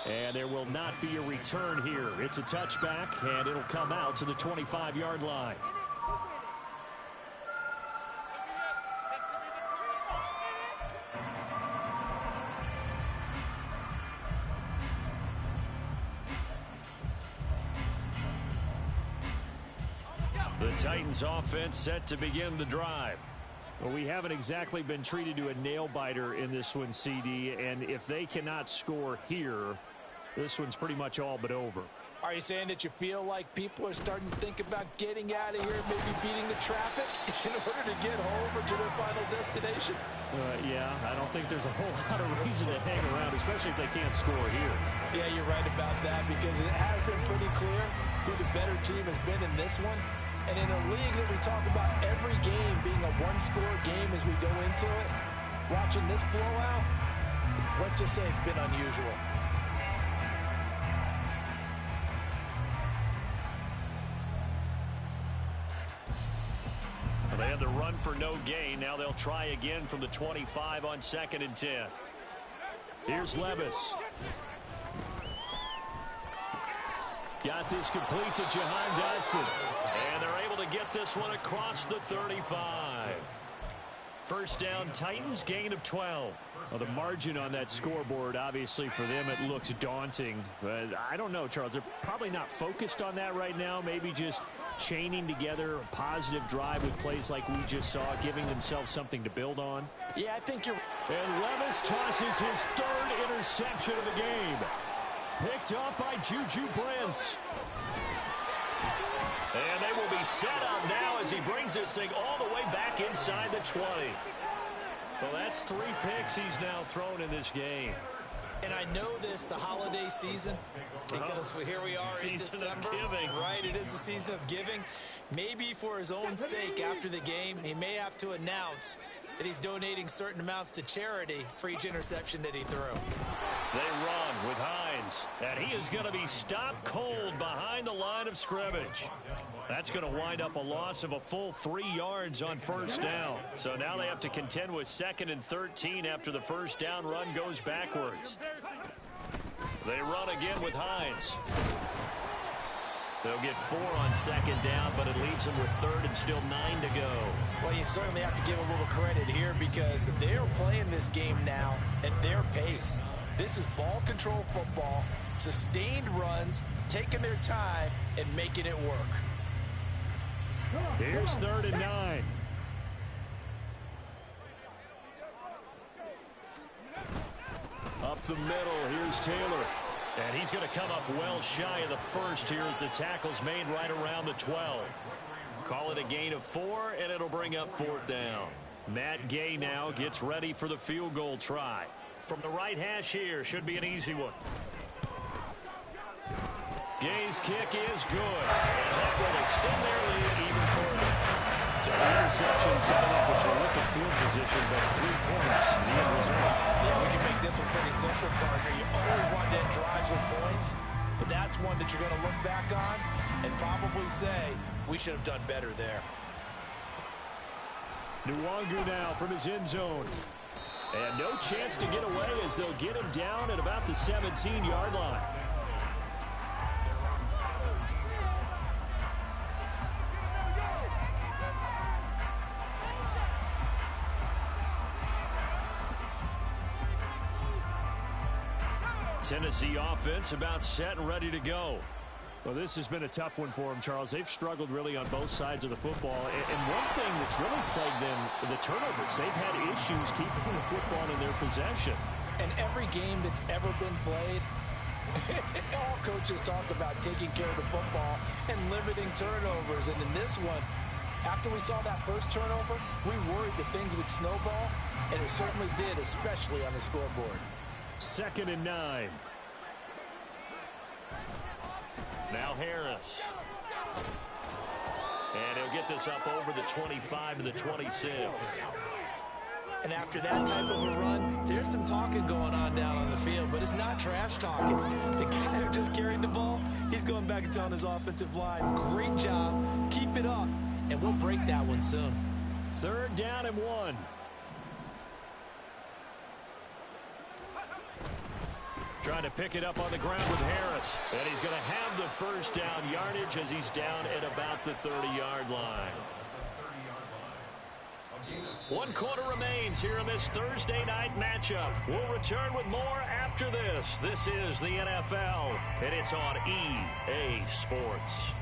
And there will not be a return here. It's a touchback, and it'll come out to the 25-yard line. The Titans offense set to begin the drive. Well, we haven't exactly been treated to a nail-biter in this one, CD, and if they cannot score here, this one's pretty much all but over. Are you saying that you feel like people are starting to think about getting out of here, maybe beating the traffic in order to get home or to their final destination? Yeah, I don't think there's a whole lot of reason to hang around, especially if they can't score here. Yeah, you're right about that because it has been pretty clear who the better team has been in this one. And in a league that we talk about every game being a one-score game as we go into it, watching this blowout, let's just say it's been unusual. They had the run for no gain. Now they'll try again from the 25 on 2nd and 10. Here's Levis. Got this complete to Jahan Dotson. And they're able to get this one across the 35. First down, Titans, gain of 12. Well, the margin on that scoreboard, obviously, for them, it looks daunting. But I don't know, Charles. They're probably not focused on that right now. Maybe just chaining together a positive drive with plays like we just saw, giving themselves something to build on. Yeah, I think you're... And Levis tosses his 3rd interception of the game. Picked up by Juju Brents. And they will be set up now as he brings this thing all the way back inside the 20. Well, that's 3 picks he's now thrown in this game. And I know this, the holiday season, because here we are in December. Right, it is the season of giving. Maybe for his own sake after the game, he may have to announce that he's donating certain amounts to charity for each interception that he threw. They run with Hines, and he is going to be stopped cold behind the line of scrimmage. That's going to wind up a loss of a full 3 yards on first down. So now they have to contend with 2nd and 13 after the first down run goes backwards. They run again with Hines. They'll get 4 on second down, but it leaves them with third and still 9 to go. Well, you certainly have to give a little credit here because they're playing this game now at their pace. This is ball control football, sustained runs, taking their time, and making it work. Here's third and 9. Up the middle, here's Taylor. And he's going to come up well shy of the first here as the tackle's made right around the 12. Call it a gain of 4, and it'll bring up 4th down. Matt Gay now gets ready for the field goal try. From the right hash here, should be an easy one. Gay's kick is good, and that will extend their lead even further. So the interception setting up a terrific field position, but 3 points in the end result. Yeah, we can make this one pretty simple, partner. You always want to end drives with points, but that's one that you're going to look back on and probably say, we should have done better there. Nwangu now from his end zone. And no chance to get away as they'll get him down at about the 17-yard line. Tennessee offense about set and ready to go. Well, this has been a tough one for them, Charles. They've struggled really on both sides of the football. And one thing that's really plagued them, the turnovers. They've had issues keeping the football in their possession. And every game that's ever been played, all coaches talk about taking care of the football and limiting turnovers. And in this one, after we saw that first turnover, we worried that things would snowball, and it certainly did, especially on the scoreboard. 2nd and 9. Now Harris. And he'll get this up over the 25 to the 26. And after that type of a run, there's some talking going on down on the field, but it's not trash talking. The guy who just carried the ball, he's going back and telling his offensive line, great job, keep it up, and we'll break that one soon. 3rd down and 1. Trying to pick it up on the ground with Harris. And he's going to have the first down yardage as he's down at about the 30-yard line. 1 quarter remains here in this Thursday night matchup. We'll return with more after this. This is the NFL, and it's on EA Sports.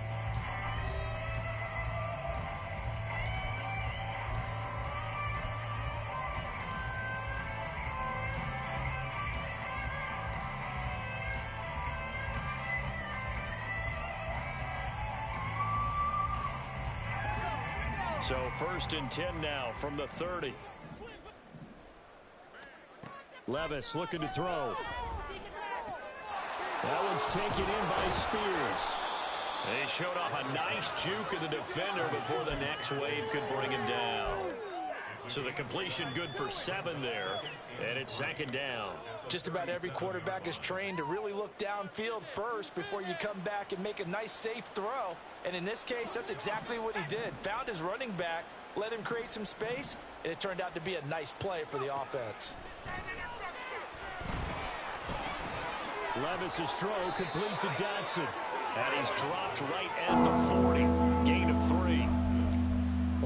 So 1st and 10 now from the 30. Levis looking to throw. That one's taken in by Spears. They showed off a nice juke of the defender before the next wave could bring him down. So the completion good for 7 there, and it's 2nd down. Just about every quarterback is trained to really look downfield first before you come back and make a nice, safe throw. And in this case, that's exactly what he did. Found his running back, let him create some space, and it turned out to be a nice play for the offense. Levis's throw complete to Dotson. And he's dropped right at the 40. Gain of 3.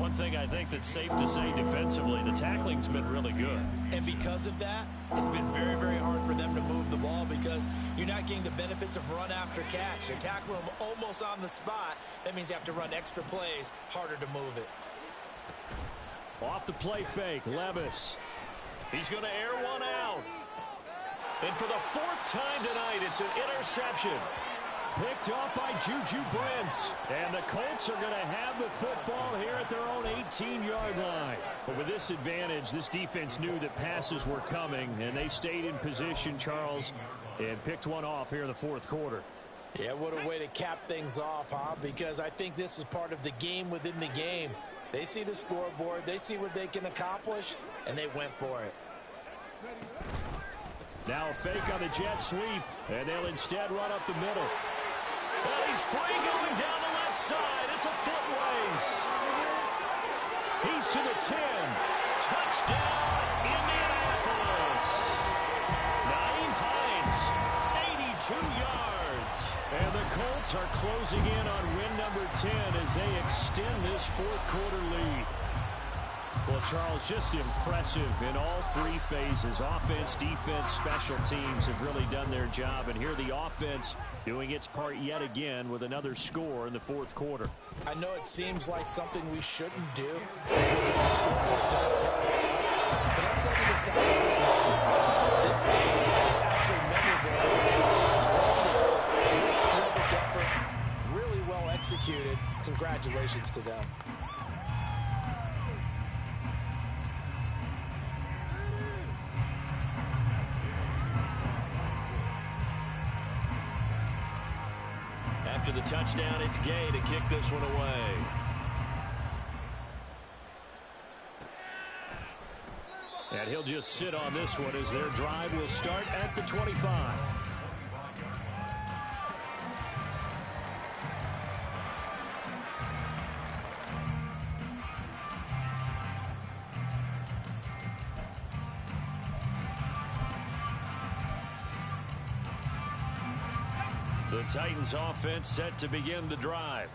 One thing I think that's safe to say defensively, the tackling's been really good. And because of that, it's been very, very hard for them to move the ball because you're not getting the benefits of run after catch. They're tackling them almost on the spot. That means you have to run extra plays, harder to move it. Off the play fake, Levis. He's going to air one out. And for the 4th time tonight, it's an interception. Picked off by Juju Brents. And the Colts are going to have the football here at their own 18-yard line. But with this advantage, this defense knew that passes were coming, and they stayed in position, Charles, and picked one off here in the 4th quarter. Yeah, what a way to cap things off, huh? Because I think this is part of the game within the game. They see the scoreboard, they see what they can accomplish, and they went for it. Now a fake on the jet sweep, and they'll instead run up the middle. Well, he's free going down the left side. It's a foot race. He's to the 10. Touchdown, Indianapolis. Naeem Hines, 2 yards. And the Colts are closing in on win number 10 as they extend this fourth-quarter lead. Well, Charles, just impressive in all three phases. Offense, defense, special teams have really done their job. And here the offense doing its part yet again with another score in the fourth quarter. I know it seems like something we shouldn't do. The scoreboard does tell you. But let's set it aside. This game is absolutely memorable. Terrific effort. Really well executed. Congratulations to them. After the touchdown, it's Gay to kick this one away. And he'll just sit on this one as their drive will start at the 25. The Titans offense set to begin the drive.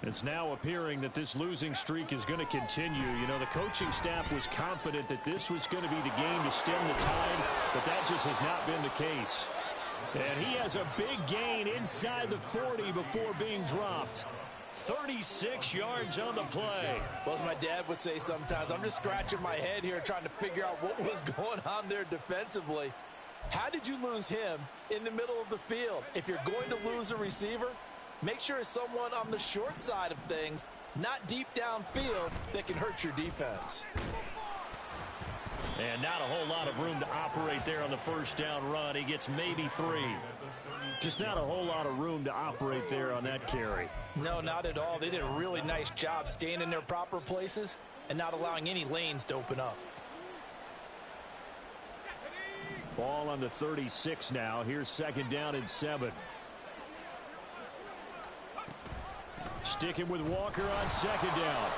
It's now appearing that this losing streak is going to continue. You know, the coaching staff was confident that this was going to be the game to stem the tide, but that just has not been the case. And he has a big gain inside the 40 before being dropped. 36 yards on the play. Well, as my dad would say sometimes, I'm just scratching my head here trying to figure out what was going on there defensively. How did you lose him in the middle of the field? If you're going to lose a receiver, make sure it's someone on the short side of things, not deep downfield, that can hurt your defense. And not a whole lot of room to operate there on the first down run. He gets maybe 3. Just not a whole lot of room to operate there on that carry. No, not at all. They did a really nice job staying in their proper places and not allowing any lanes to open up. Ball on the 36 now. Here's second down and 7. Sticking with Walker on second down.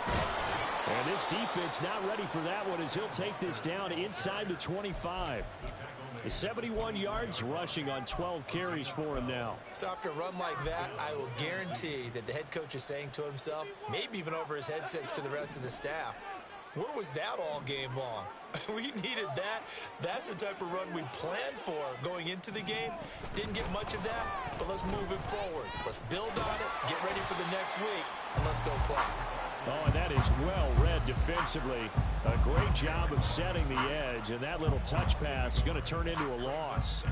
And this defense not ready for that one as he'll take this down inside the 25. 71 yards rushing on 12 carries for him now. So after a run like that, I will guarantee that the head coach is saying to himself, maybe even over his headsets to the rest of the staff, where was that all game long? We needed that. That's the type of run we planned for going into the game. Didn't get much of that, but let's move it forward. Let's build on it, get ready for the next week, and let's go play. Oh, and that is well read defensively. A great job of setting the edge, and that little touch pass is going to turn into a loss.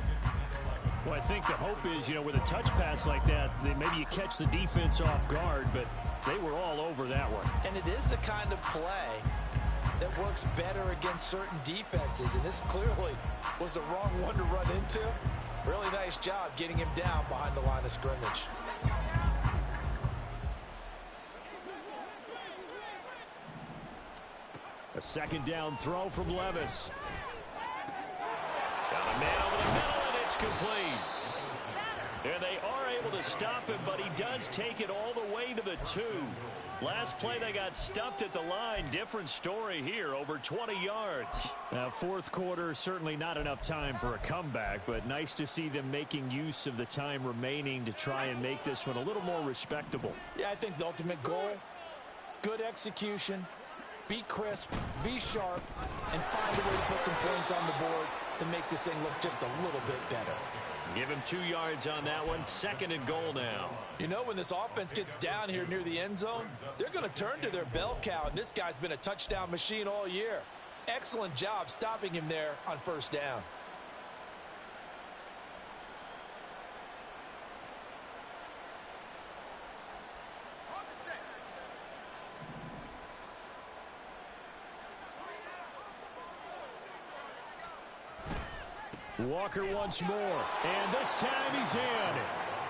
Well, I think the hope is, you know, with a touch pass like that, maybe you catch the defense off guard, but they were all over that one. And it is the kind of play that works better against certain defenses, and this clearly was the wrong one to run into. Really nice job getting him down behind the line of scrimmage. A second down throw from Levis. Got a man over the middle, and it's complete. And they are able to stop him, but he does take it all the way to the 2. Last play, they got stuffed at the line. Different story here, over 20 yards. Now, fourth quarter, certainly not enough time for a comeback, but nice to see them making use of the time remaining to try and make this one a little more respectable. Yeah, I think the ultimate goal, good execution, be crisp, be sharp, and find a way to put some points on the board to make this thing look just a little bit better. Give him 2 yards on that one. Second and goal now. You know, when this offense gets down here near the end zone, they're going to turn to their bell cow, and this guy's been a touchdown machine all year. Excellent job stopping him there on first down. Walker once more, and this time he's in.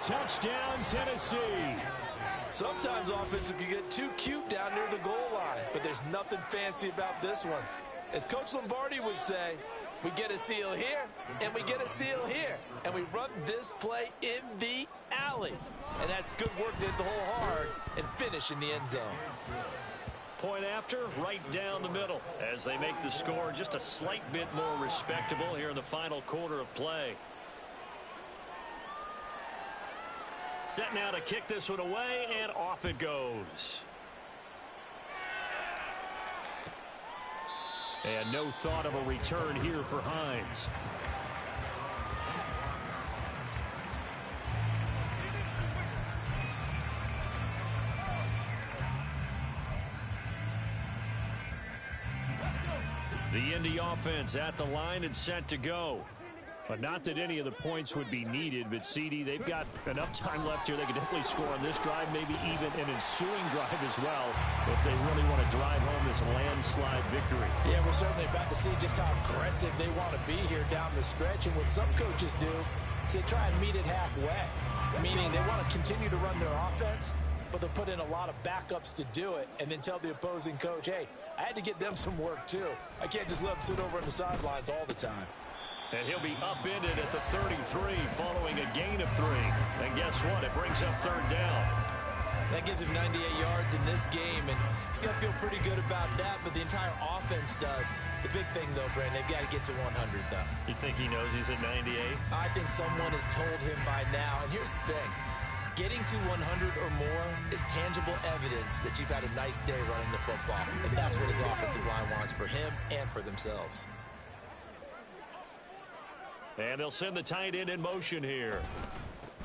Touchdown, Tennessee. Sometimes offenses can get too cute down near the goal line, but there's nothing fancy about this one. As Coach Lombardi would say, we get a seal here, and we get a seal here, and we run this play in the alley. And that's good work to hit the hole hard and finish in the end zone. Point after, right down the middle, as they make the score just a slight bit more respectable here in the final quarter of play. Set now to kick this one away, and off it goes. And no thought of a return here for Hines. The Indy offense at the line and set to go. But not that any of the points would be needed, but CD, they've got enough time left here. They can definitely score on this drive, maybe even an ensuing drive as well, if they really want to drive home this landslide victory. Yeah, we're certainly about to see just how aggressive they want to be here down the stretch. And what some coaches do is they try and meet it halfway, meaning they want to continue to run their offense, but they'll put in a lot of backups to do it and then tell the opposing coach, hey, I had to get them some work too. I can't just let them sit over on the sidelines all the time. And he'll be upended at the 33 following a gain of 3. And guess what? It brings up third down. That gives him 98 yards in this game, and he's going to feel pretty good about that, but the entire offense does. The big thing, though, Brandon, they've got to get to 100, though. You think he knows he's at 98? I think someone has told him by now. And here's the thing. Getting to 100 or more is tangible evidence that you've had a nice day running the football. And that's what his offensive line wants for him and for themselves. And they'll send the tight end in motion here.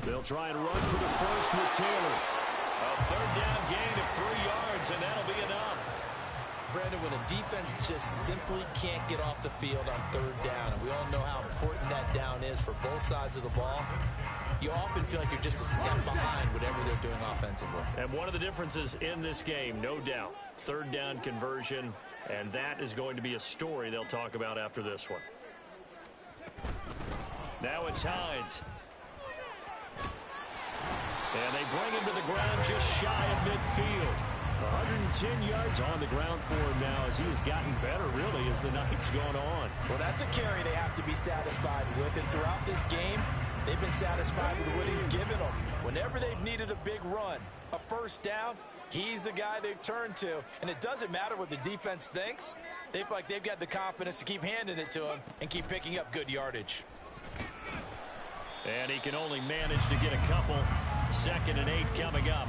They'll try and run for the first with Taylor. A third down gain of 3 yards, and that'll be enough. Brandon, when a defense just simply can't get off the field on third down, and we all know how important that down is for both sides of the ball, you often feel like you're just a step behind whatever they're doing offensively. And one of the differences in this game, no doubt, third down conversion, and that is going to be a story they'll talk about after this one. Now it's Hines. And they bring him to the ground just shy of midfield. 110 yards on the ground for him now as he has gotten better, really, as the night's gone on. Well, that's a carry they have to be satisfied with. And throughout this game, they've been satisfied with what he's given them. Whenever they've needed a big run, a first down, he's the guy they've turned to. And it doesn't matter what the defense thinks. They feel like they've got the confidence to keep handing it to him and keep picking up good yardage. And he can only manage to get a couple. 2nd and 8 coming up.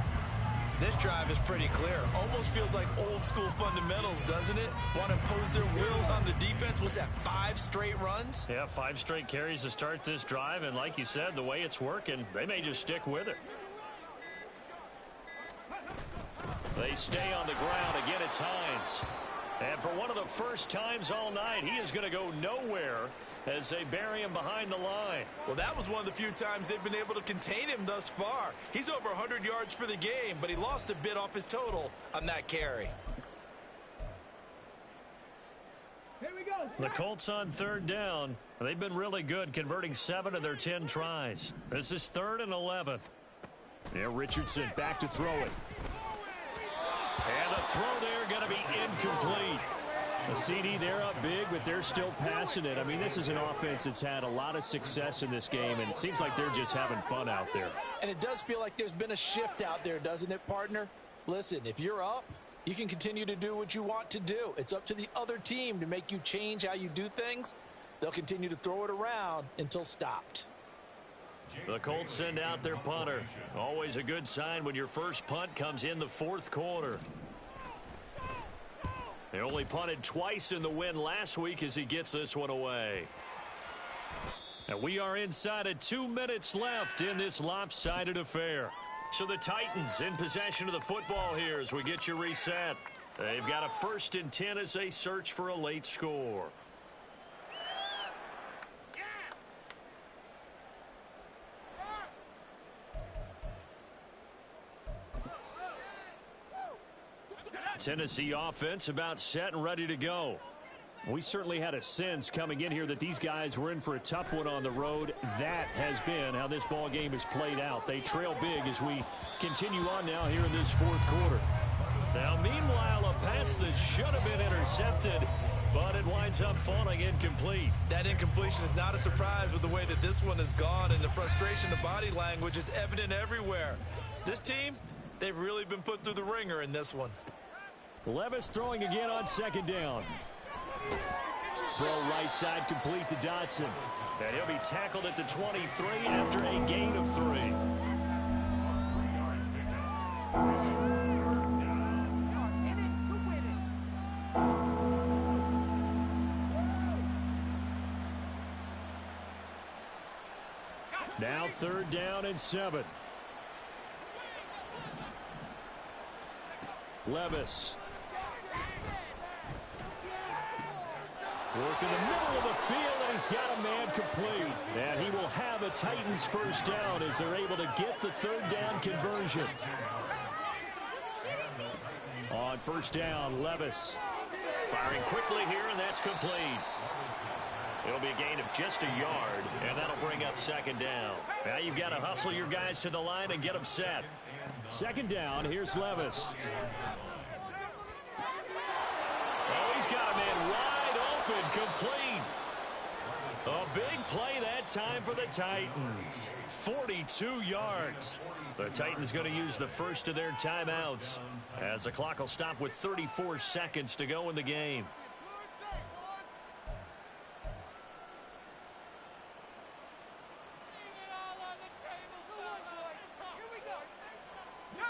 This drive is pretty clear. Almost feels like old school fundamentals, doesn't it? Want to impose their will on the defense. What's that, 5 straight runs? Yeah, 5 straight carries to start this drive. And like you said, the way it's working, they may just stick with it. They stay on the ground. Again, it's Hines. And for one of the first times all night, he is going to go nowhere as they bury him behind the line. Well, that was one of the few times they've been able to contain him thus far. He's over 100 yards for the game, but he lost a bit off his total on that carry. Here we go. The Colts on third down. They've been really good, converting 7 of their 10 tries. This is 3rd and 11. Yeah, Richardson back to throw it. And the throw there going to be incomplete. The CD, they're up big, but they're still passing it. I mean, this is an offense that's had a lot of success in this game, and it seems like they're just having fun out there. And it does feel like there's been a shift out there, doesn't it, partner? Listen, if you're up, you can continue to do what you want to do. It's up to the other team to make you change how you do things. They'll continue to throw it around until stopped. The Colts send out their punter. Always a good sign when your first punt comes in the 4th quarter. They only punted twice in the win last week as he gets this one away. And we are inside of 2 minutes left in this lopsided affair. So the Titans in possession of the football here as we get you reset. They've got a 1st and 10 as they search for a late score. Tennessee offense about set and ready to go. We certainly had a sense coming in here that these guys were in for a tough one on the road. That has been how this ball game has played out. They trail big as we continue on now here in this 4th quarter. Now, meanwhile, a pass that should have been intercepted, but it winds up falling incomplete. That incompletion is not a surprise with the way that this one has gone, and the frustration, the body language is evident everywhere. This team, they've really been put through the ringer in this one. Levis throwing again on 2nd down. Throw right side complete to Dotson. And he'll be tackled at the 23 after a gain of 3. Now 3rd down and 7. Levis. Work in the middle of the field, and he's got a man complete. And he will have a Titans 1st down as they're able to get the 3rd down conversion. On 1st down, Levis. Firing quickly here, and that's complete. It'll be a gain of just a yard, and that'll bring up 2nd down. Now you've got to hustle your guys to the line and get them set. 2nd down, here's Levis. Oh, he's got a man wide open, complete. A big play that time for the Titans. 42 yards. The Titans going to use the first of their timeouts as the clock will stop with 34 seconds to go in the game.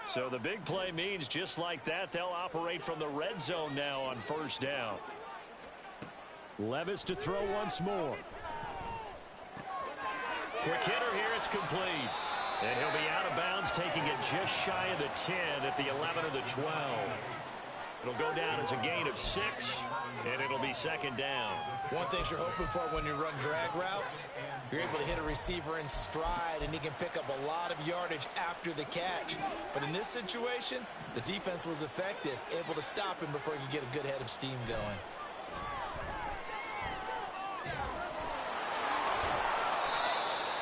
So the big play means just like that, they'll operate from the red zone now on 1st down. Levis to throw once more. Quick hitter here, it's complete. And he'll be out of bounds, taking it just shy of the 10 at the 11 or the 12. It'll go down as a gain of 6, and it'll be 2nd down. One thing you're hoping for when you run drag routes, you're able to hit a receiver in stride, and he can pick up a lot of yardage after the catch. But in this situation, the defense was effective, able to stop him before he could get a good head of steam going.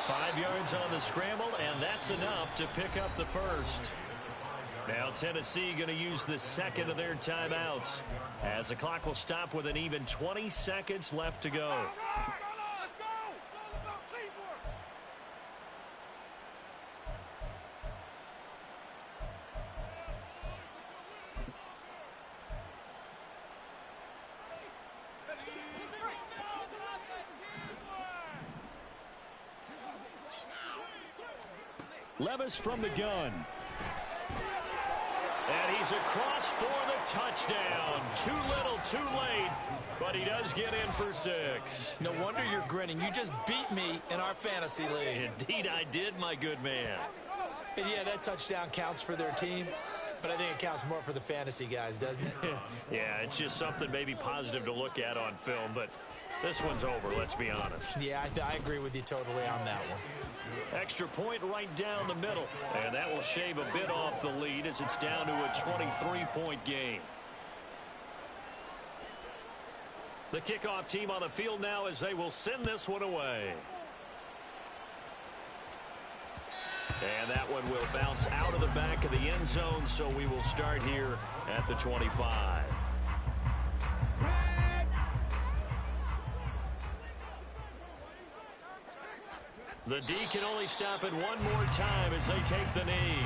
Five yards on the scramble, and that's enough to pick up the 1st. Now Tennessee going to use the 2nd of their timeouts as the clock will stop with an even 20 seconds left to go. Levis from the gun. And he's across for the touchdown. Too little, too late, but he does get in for 6. No wonder you're grinning. You just beat me in our fantasy league. Indeed I did, my good man. And yeah, that touchdown counts for their team, but I think it counts more for the fantasy guys, doesn't it? Yeah, it's just something maybe positive to look at on film, but this one's over, let's be honest. Yeah, I agree with you totally on that one. Extra point right down the middle, and that will shave a bit off the lead as it's down to a 23-point game. The kickoff team on the field now as they will send this one away. And that one will bounce out of the back of the end zone, so we will start here at the 25. The D can only stop it one more time as they take the knee.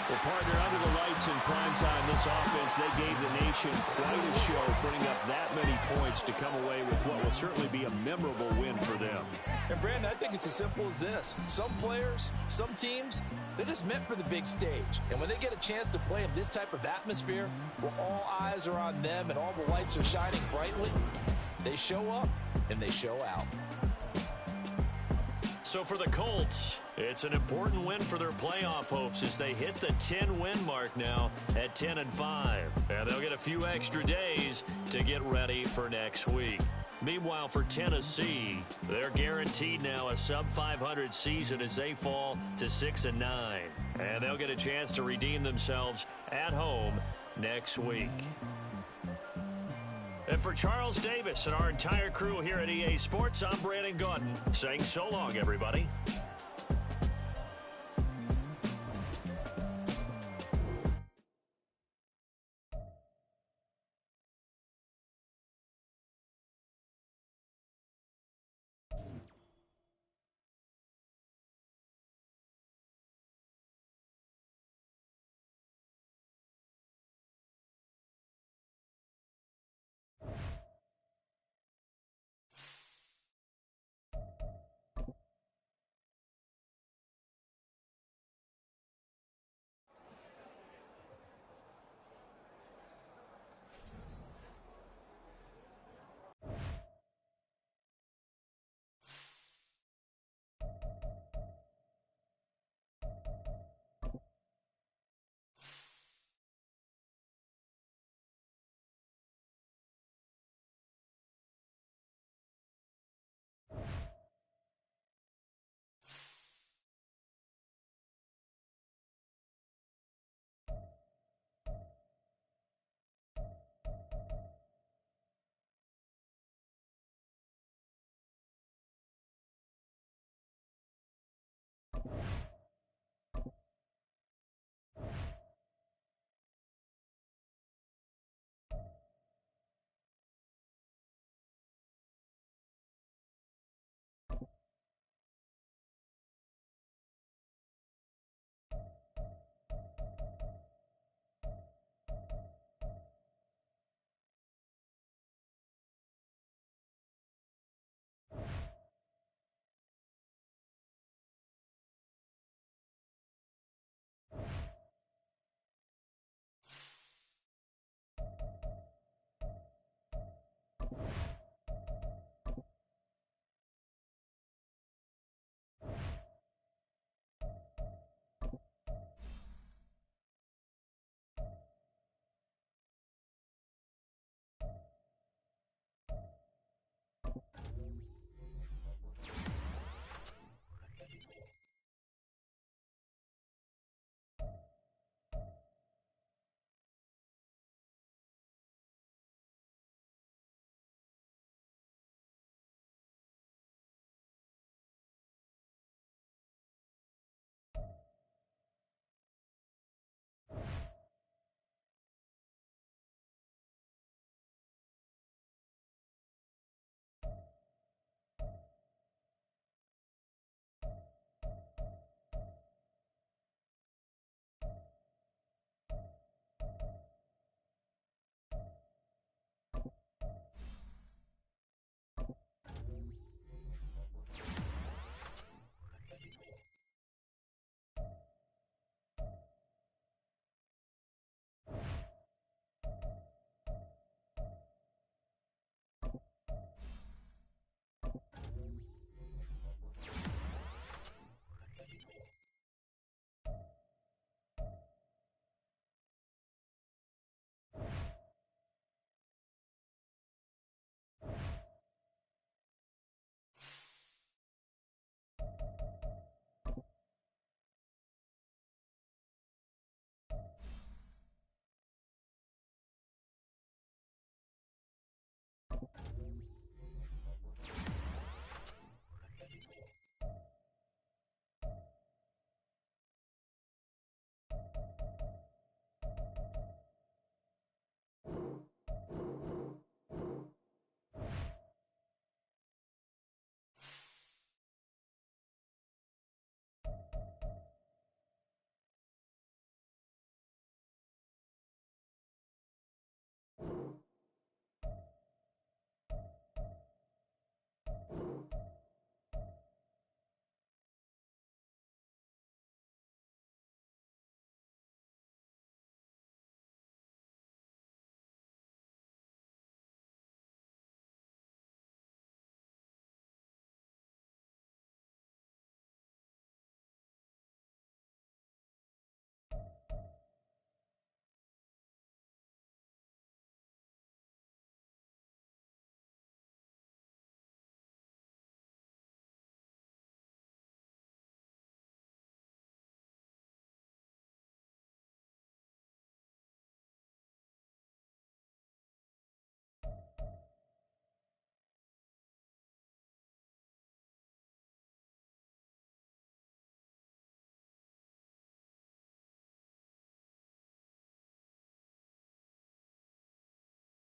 Well, partner, under the lights in primetime, this offense, they gave the nation quite a show, putting up that many points to come away with what will certainly be a memorable win for them. And, Brandon, I think it's as simple as this. Some players, some teams, they're just meant for the big stage. And when they get a chance to play in this type of atmosphere, where all eyes are on them and all the lights are shining brightly, they show up and they show out. So for the Colts, it's an important win for their playoff hopes as they hit the 10-win mark now at 10-5. And they'll get a few extra days to get ready for next week. Meanwhile, for Tennessee, they're guaranteed now a sub-500 season as they fall to 6-9. And they'll get a chance to redeem themselves at home next week. And for Charles Davis and our entire crew here at EA Sports, I'm Brandon Gaudin saying so long, everybody.